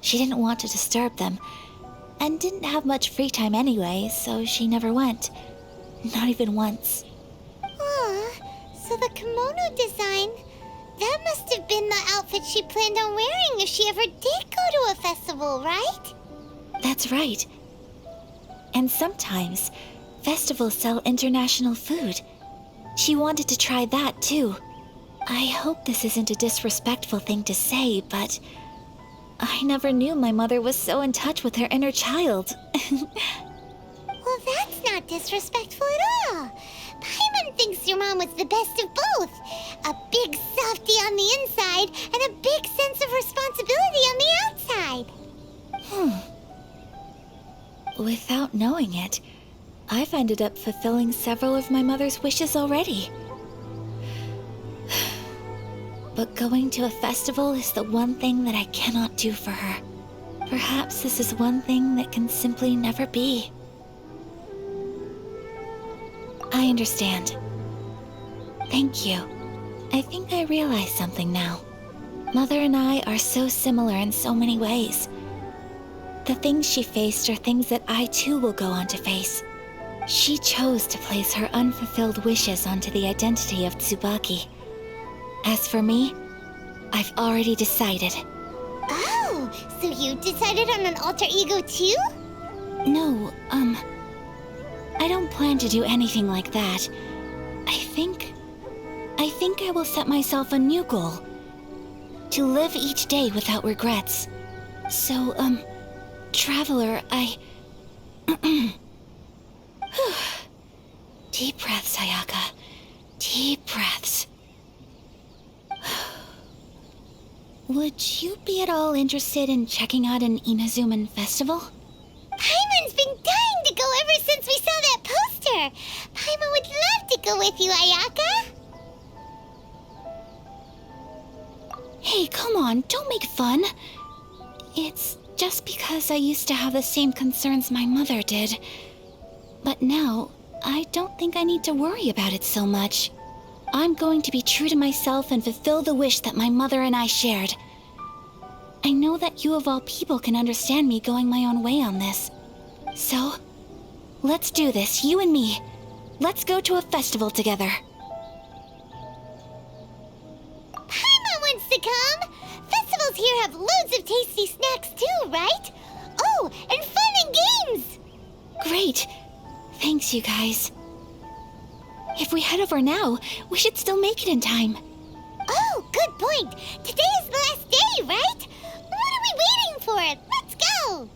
Speaker 2: She didn't want to disturb them, and didn't have much free time anyway, so she never went. Not even once.
Speaker 1: So the kimono design, that must have been the outfit she planned on wearing if she ever did go to a festival, right?
Speaker 2: That's right. And sometimes, festivals sell international food. She wanted to try that too. I hope this isn't a disrespectful thing to say, but I never knew my mother was so in touch with her inner child.
Speaker 1: Well, that's not disrespectful at all. Paimon thinks your mom was the best of both. A big softie on the inside and a big sense of responsibility on the outside.
Speaker 2: Without knowing it, I've ended up fulfilling several of my mother's wishes already. but going to a festival is the one thing that I cannot do for her. Perhaps this is one thing that can simply never be. I understand. Thank you. I think I realize something now. Mother and I are so similar in so many ways. The things she faced are things that I too will go on to face. She chose to place her unfulfilled wishes onto the identity of Tsubaki. As for me, I've already decided.
Speaker 1: Oh, so you decided on an alter ego too?
Speaker 2: No, I don't plan to do anything like that. I think I will set myself a new goal. To live each day without regrets. So, Traveler, Deep breaths, Ayaka. Deep breaths. Would you be at all interested in checking out an Inazuman festival?
Speaker 1: Paimon's been dying to go ever since we saw that poster. Paimon would love to go with you, Ayaka.
Speaker 2: Hey, come on, don't make fun. It's just because I used to have the same concerns my mother did. But now, I don't think I need to worry about it so much. I'm going to be true to myself and fulfill the wish that my mother and I shared. I know that you of all people can understand me going my own way on this. So, let's do this, you and me. Let's go to a festival together.
Speaker 1: Paimon wants to come. Festivals here have loads of tasty snacks too, right? Oh, and fun and games.
Speaker 2: Great. Thanks, you guys. If we head over now, we should still make it in time.
Speaker 1: Oh, good point. Today is the last day, right? What are we waiting for? Let's go.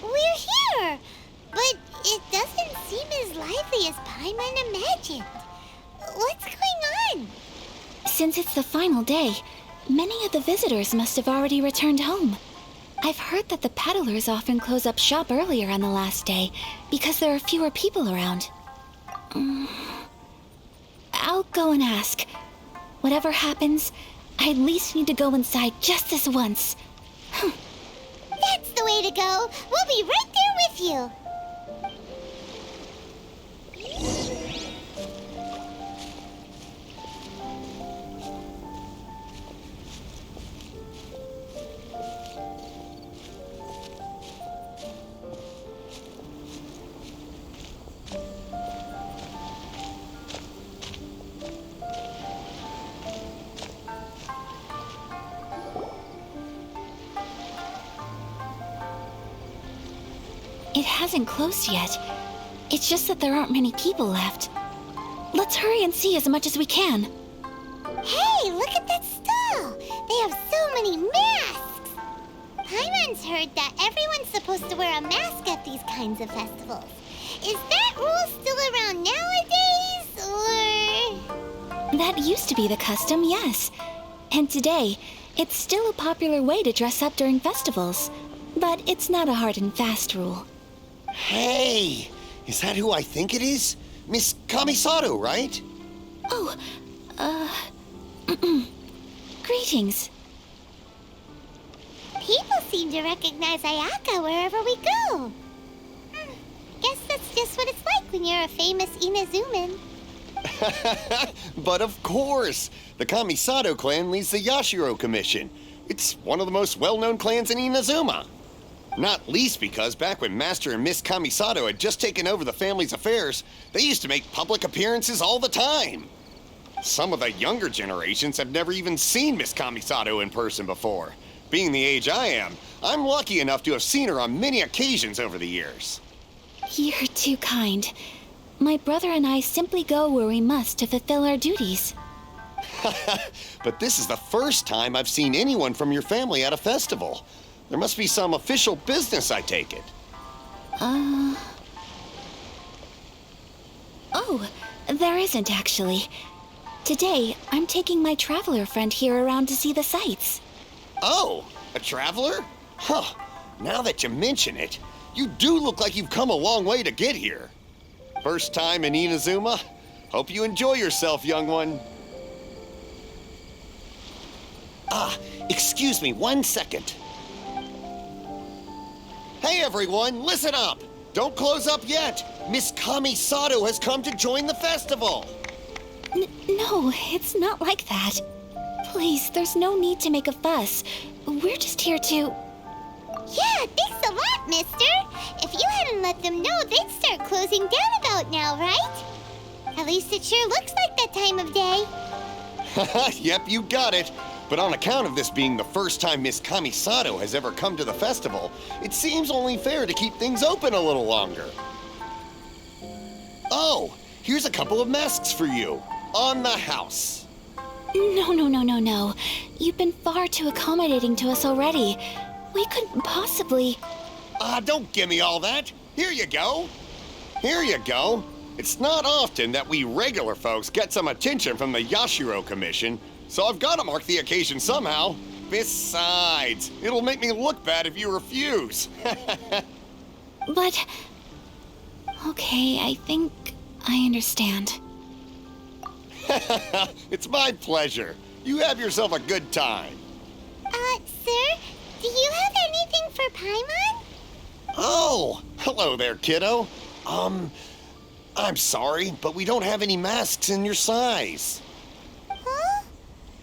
Speaker 1: We're here, but it doesn't seem as lively as Paimon imagined. What's going on?
Speaker 2: Since it's the final day, many of the visitors must have already returned home. I've heard that the peddlers often close up shop earlier on the last day because there are fewer people around. I'll go and ask. Whatever happens, I at least need to go inside just this once.
Speaker 1: That's the way to go. We'll be right there with you.
Speaker 2: It hasn't closed yet. It's just that there aren't many people left. Let's hurry and see as much as we can.
Speaker 1: Hey, look at that stall. They have so many masks. Paimon's heard that everyone's supposed to wear a mask at these kinds of festivals. Is that rule still around nowadays, or...?
Speaker 2: That used to be the custom, yes. And today, it's still a popular way to dress up during festivals. But it's not a hard and fast rule.
Speaker 8: Hey! Is that who I think it is? Miss Kamisato, right?
Speaker 2: Oh, greetings.
Speaker 1: People seem to recognize Ayaka wherever we go. Guess that's just what it's like when you're a famous Inazuman.
Speaker 8: But of course! The Kamisato clan leads the Yashiro Commission. It's one of the most well-known clans in Inazuma. Not least because back when Master and Miss Kamisato had just taken over the family's affairs, they used to make public appearances all the time. Some of the younger generations have never even seen Miss Kamisato in person before. Being the age I am, I'm lucky enough to have seen her on many occasions over the years.
Speaker 2: You're too kind. My brother and I simply go where we must to fulfill our duties.
Speaker 8: But this is the first time I've seen anyone from your family at a festival. There must be some official business, I take it.
Speaker 2: Oh, there isn't actually. Today, I'm taking my traveler friend here around to see the sights.
Speaker 8: Oh, a traveler? Huh. Now that you mention it, you do look like you've come a long way to get here. First time in Inazuma? Hope you enjoy yourself, young one. Excuse me 1 second. Hey everyone, listen up! Don't close up yet! Miss Kamisato has come to join the festival!
Speaker 2: No, it's not like that. Please, there's no need to make a fuss. We're just here to...
Speaker 1: Yeah, thanks a lot, mister. If you hadn't let them know, they'd start closing down about now, right? At least it sure looks like that time of day.
Speaker 8: Yep, you got it. But on account of this being the first time Miss Kamisato has ever come to the festival, it seems only fair to keep things open a little longer. Oh, here's a couple of masks for you. On the house.
Speaker 2: No. You've been far too accommodating to us already. We couldn't possibly...
Speaker 8: Don't give me all that. Here you go. Here you go. It's not often that we regular folks get some attention from the Yashiro Commission, so I've got to mark the occasion somehow. Besides, it'll make me look bad if you refuse.
Speaker 2: But... Okay, I think I understand.
Speaker 8: It's my pleasure. You have yourself a good time.
Speaker 1: Sir, do you have anything for Paimon?
Speaker 8: Oh, hello there, kiddo. I'm sorry, but we don't have any masks in your size.
Speaker 1: Huh?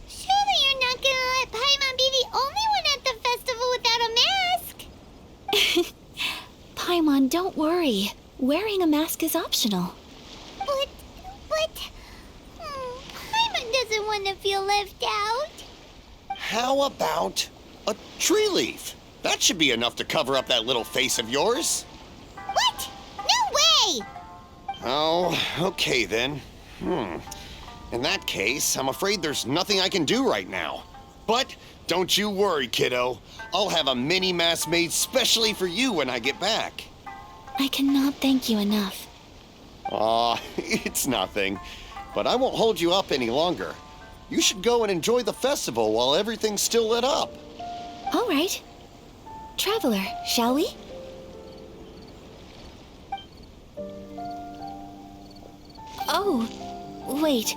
Speaker 1: Surely you're not gonna let Paimon be the only one at the festival without a mask?
Speaker 2: Paimon, don't worry. Wearing a mask is optional.
Speaker 1: But... Paimon doesn't want to feel left out.
Speaker 8: How about a tree leaf? That should be enough to cover up that little face of yours.
Speaker 1: What? No way!
Speaker 8: Oh, okay then. In that case, I'm afraid there's nothing I can do right now. But don't you worry, kiddo. I'll have a mini mask made specially for you when I get back.
Speaker 2: I cannot thank you enough.
Speaker 8: Aw, it's nothing. But I won't hold you up any longer. You should go and enjoy the festival while everything's still lit up.
Speaker 2: All right. Traveler, shall we? Oh, wait.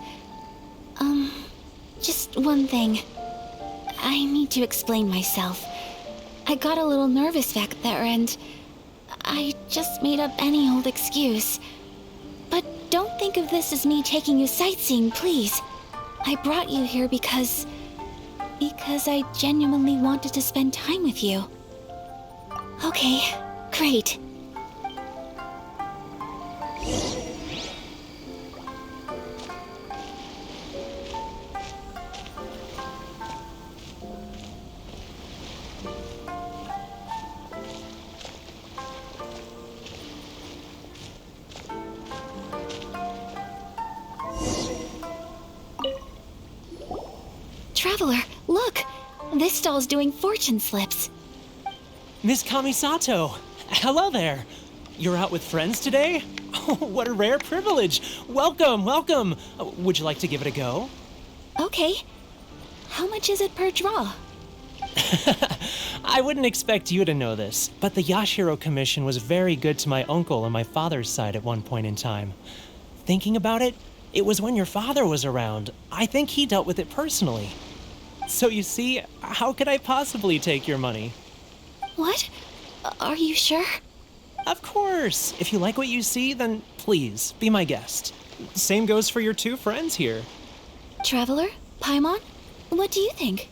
Speaker 2: Just one thing. I need to explain myself. I got a little nervous back there and I just made up any old excuse. But don't think of this as me taking you sightseeing, please. I brought you here because I genuinely wanted to spend time with you. Okay, great. Traveler, look! This stall's doing fortune slips.
Speaker 9: Miss Kamisato! Hello there! You're out with friends today? Oh, what a rare privilege! Welcome! Would you like to give it a go?
Speaker 2: Okay. How much is it per draw?
Speaker 9: I wouldn't expect you to know this, but the Yashiro Commission was very good to my uncle on my father's side at one point in time. Thinking about it, it was when your father was around. I think he dealt with it personally. So you see, how could I possibly take your money?
Speaker 2: What? Are you sure?
Speaker 9: Of course! If you like what you see, then please, be my guest. Same goes for your two friends here.
Speaker 2: Traveler? Paimon? What do you think?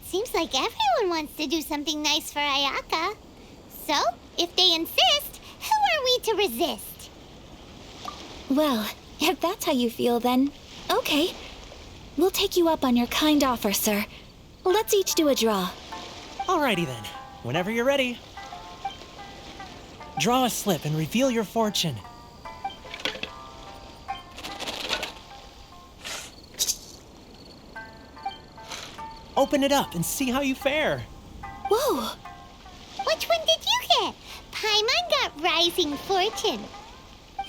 Speaker 1: Seems like everyone wants to do something nice for Ayaka. So, if they insist, who are we to resist?
Speaker 2: Well, if that's how you feel, then okay. We'll take you up on your kind offer, sir. Let's each do a draw.
Speaker 9: Alrighty then. Whenever you're ready. Draw a slip and reveal your fortune. Open it up and see how you fare.
Speaker 2: Whoa!
Speaker 1: Which one did you get? Paimon got Rising Fortune.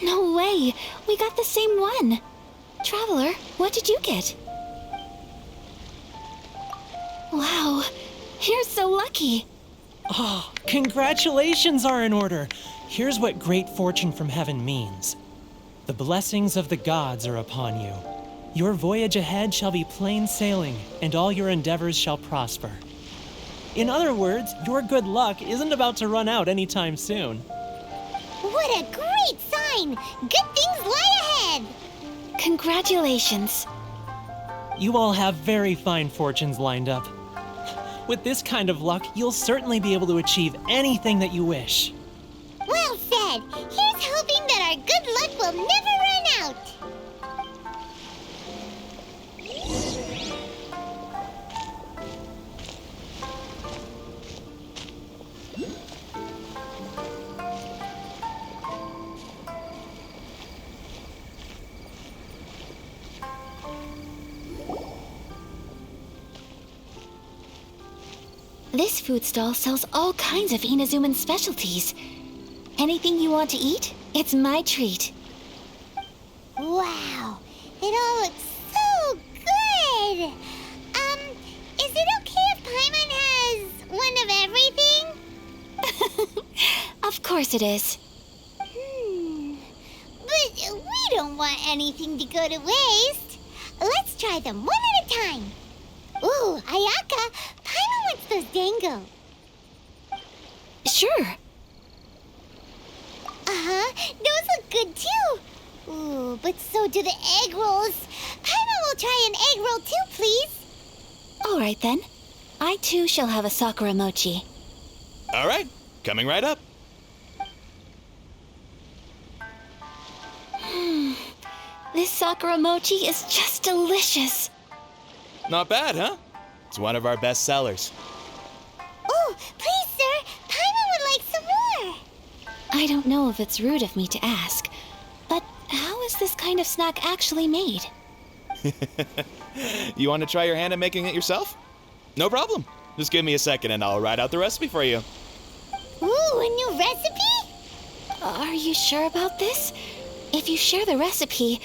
Speaker 2: No way! We got the same one! Traveler, what did you get? Wow, you're so lucky!
Speaker 9: Oh, congratulations are in order. Here's what great fortune from heaven means. The blessings of the gods are upon you. Your voyage ahead shall be plain sailing, and all your endeavors shall prosper. In other words, your good luck isn't about to run out anytime soon.
Speaker 1: What a great sign! Good things lie ahead!
Speaker 2: Congratulations.
Speaker 9: You all have very fine fortunes lined up. With this kind of luck, you'll certainly be able to achieve anything that you wish.
Speaker 1: Well said! Here's hoping that our good luck will never run out!
Speaker 2: This food stall sells all kinds of Inazuman specialties. Anything you want to eat, it's my treat.
Speaker 1: Wow! It all looks so good! Is it okay if Paimon has one of everything?
Speaker 2: Of course it is.
Speaker 1: But we don't want anything to go to waste. Let's try them one at a time. Ooh, Ayaka, Paimon wants those dango.
Speaker 2: Sure.
Speaker 1: Those look good too. Ooh, but so do the egg rolls. Paimon will try an egg roll too, please.
Speaker 2: All right then. I too shall have a sakura mochi.
Speaker 10: All right, coming right up.
Speaker 2: This sakura mochi is just delicious.
Speaker 10: Not bad, huh? It's one of our best sellers.
Speaker 1: Oh, please, sir. Paimon would like some more.
Speaker 2: I don't know if it's rude of me to ask, but how is this kind of snack actually made?
Speaker 10: You want to try your hand at making it yourself? No problem. Just give me a second and I'll write out the recipe for you.
Speaker 1: Ooh, a new recipe?
Speaker 2: Are you sure about this? If you share the recipe,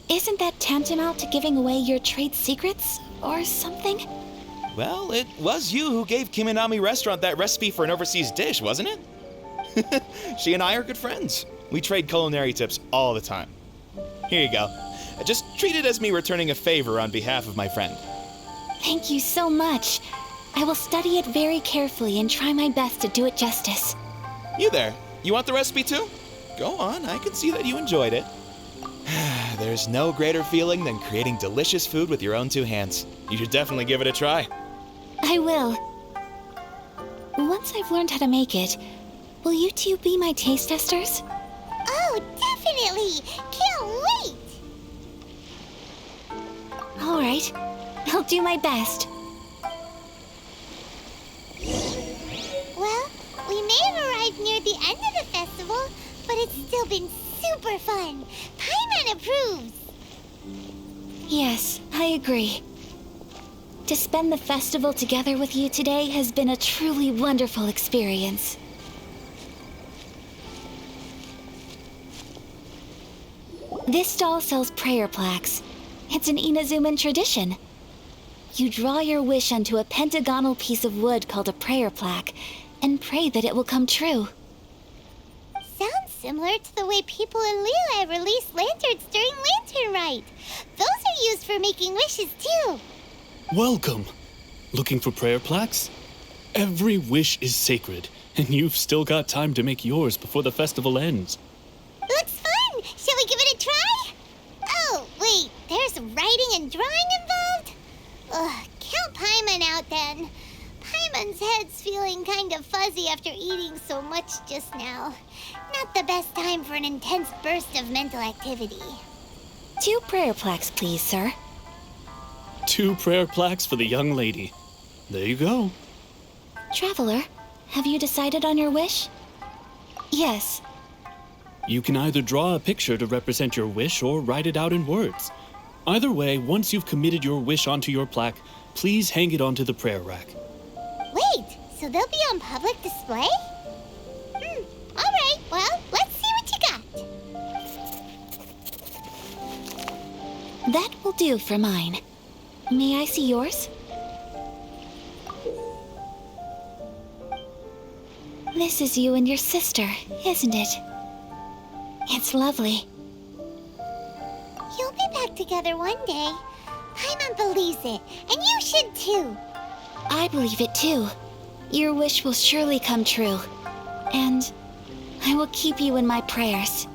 Speaker 2: isn't that tantamount to giving away your trade secrets or something?
Speaker 10: Well, it was you who gave Kiminami Restaurant that recipe for an overseas dish, wasn't it? She and I are good friends. We trade culinary tips all the time. Here you go. Just treat it as me returning a favor on behalf of my friend.
Speaker 2: Thank you so much. I will study it very carefully and try my best to do it justice.
Speaker 10: You there. You want the recipe too? Go on, I can see that you enjoyed it. There's no greater feeling than creating delicious food with your own two hands. You should definitely give it a try.
Speaker 2: I will. Once I've learned how to make it, will you two be my taste testers?
Speaker 1: Oh, definitely! Can't wait!
Speaker 2: All right. I'll do my best.
Speaker 1: Well, we may have arrived near the end of the festival, but it's still been super fun. Paimon approves.
Speaker 2: Yes, I agree. To spend the festival together with you today has been a truly wonderful experience. This stall sells prayer plaques. It's an Inazuman tradition. You draw your wish onto a pentagonal piece of wood called a prayer plaque and pray that it will come true.
Speaker 1: Sounds similar to the way people in Liyue release lanterns during Lantern Rite. Those are used for making wishes too.
Speaker 11: Welcome. Looking for prayer plaques? Every wish is sacred, and you've still got time to make yours before the festival ends.
Speaker 1: Looks fun! Shall we give it a try? Oh, wait, there's writing and drawing involved? Ugh, count Paimon out then. Paimon's head's feeling kind of fuzzy after eating so much just now. Not the best time for an intense burst of mental activity.
Speaker 2: 2 prayer plaques, please, sir.
Speaker 11: 2 prayer plaques for the young lady. There you go.
Speaker 2: Traveler, have you decided on your wish? Yes.
Speaker 11: You can either draw a picture to represent your wish or write it out in words. Either way, once you've committed your wish onto your plaque, please hang it onto the prayer rack.
Speaker 1: Wait, so they'll be on public display? All right, well, let's see what you got.
Speaker 2: That will do for mine. May I see yours? This is you and your sister, isn't it? It's lovely.
Speaker 1: You'll be back together one day. Paimon believes it, and you should too.
Speaker 2: I believe it too. Your wish will surely come true. And I will keep you in my prayers.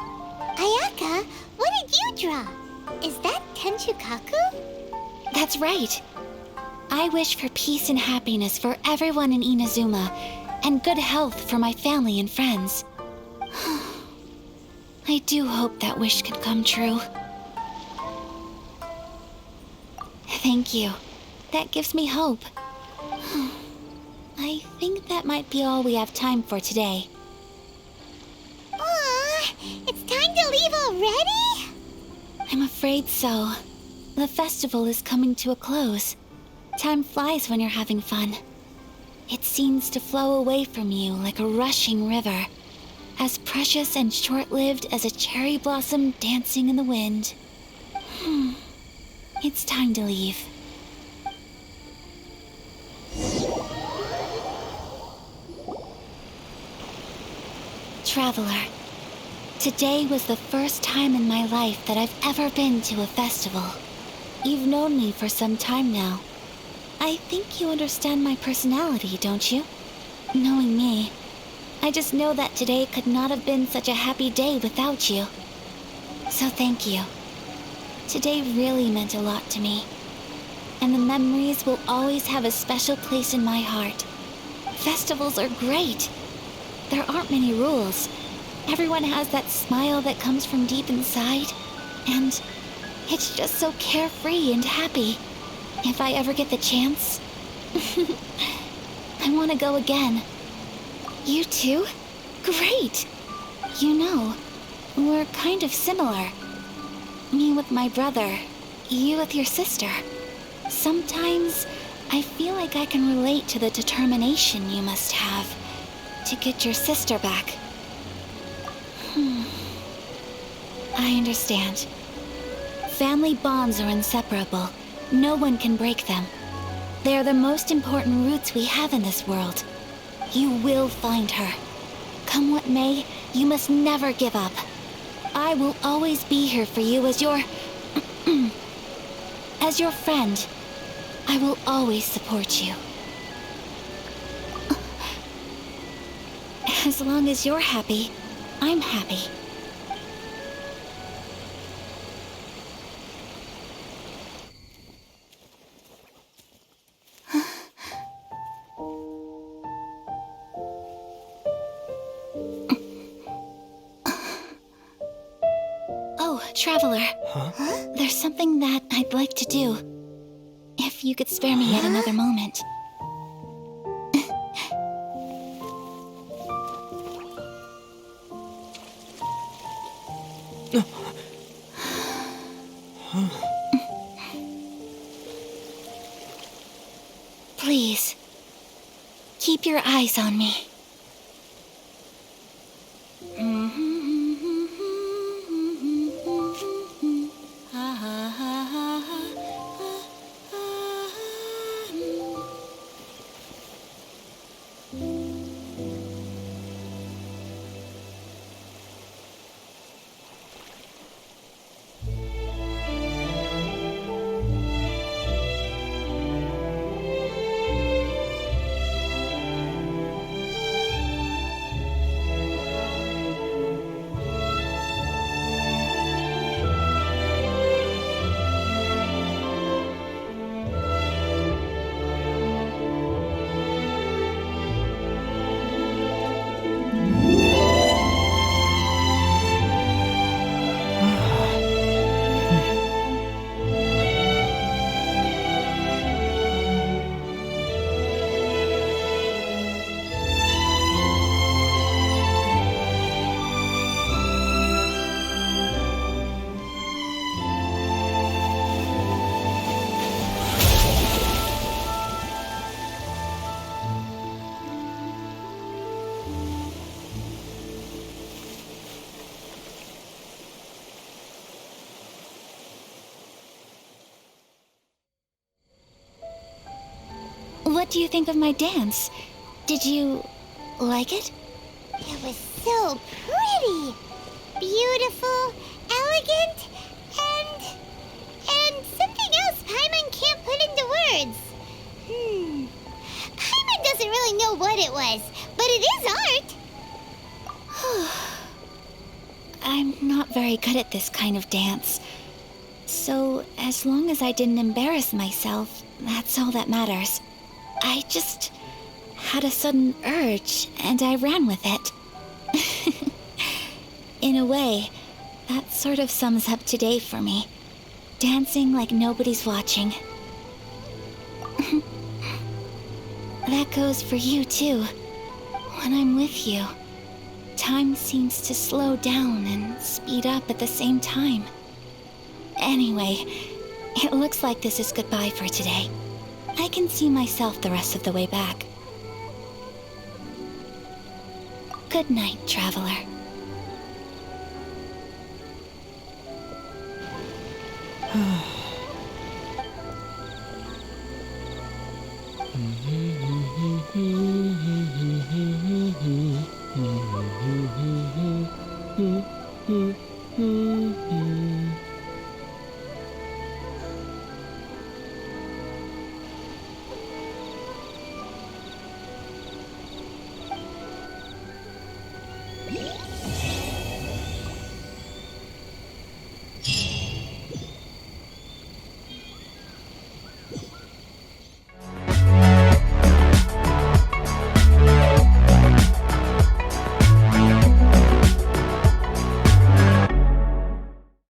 Speaker 1: Ayaka, what did you draw? Is that Tenchukaku?
Speaker 2: That's right. I wish for peace and happiness for everyone in Inazuma, and good health for my family and friends. I do hope that wish could come true. Thank you. That gives me hope. I think that might be all we have time for today.
Speaker 1: Aw, it's time to leave already?
Speaker 2: I'm afraid so. The festival is coming to a close. Time flies when you're having fun. It seems to flow away from you like a rushing river, as precious and short-lived as a cherry blossom dancing in the wind. It's time to leave. Traveler, today was the first time in my life that I've ever been to a festival. You've known me for some time now. I think you understand my personality, don't you? Knowing me, I just know that today could not have been such a happy day without you. So thank you. Today really meant a lot to me. And the memories will always have a special place in my heart. Festivals are great. There aren't many rules. Everyone has that smile that comes from deep inside. And it's just so carefree and happy. If I ever get the chance, I want to go again. You too? Great! You know, we're kind of similar. Me with my brother, you with your sister. Sometimes I feel like I can relate to the determination you must have to get your sister back. I understand. Family bonds are inseparable. No one can break them. They are the most important roots we have in this world. You will find her. Come what may, you must never give up. I will always be here for you as your... as your friend. I will always support you. As long as you're happy, I'm happy. Traveler. Huh? There's something that I'd like to do. If you could spare me yet another moment. Please, keep your eyes on me. What do you think of my dance? Did you like it?
Speaker 1: It was so pretty, beautiful, elegant, and and something else Paimon can't put into words. Paimon doesn't really know what it was, but it is art.
Speaker 2: I'm not very good at this kind of dance. So, as long as I didn't embarrass myself, that's all that matters. I just had a sudden urge, and I ran with it. In a way, that sort of sums up today for me. Dancing like nobody's watching. That goes for you, too. When I'm with you, time seems to slow down and speed up at the same time. Anyway, it looks like this is goodbye for today. I can see myself the rest of the way back. Good night, traveler.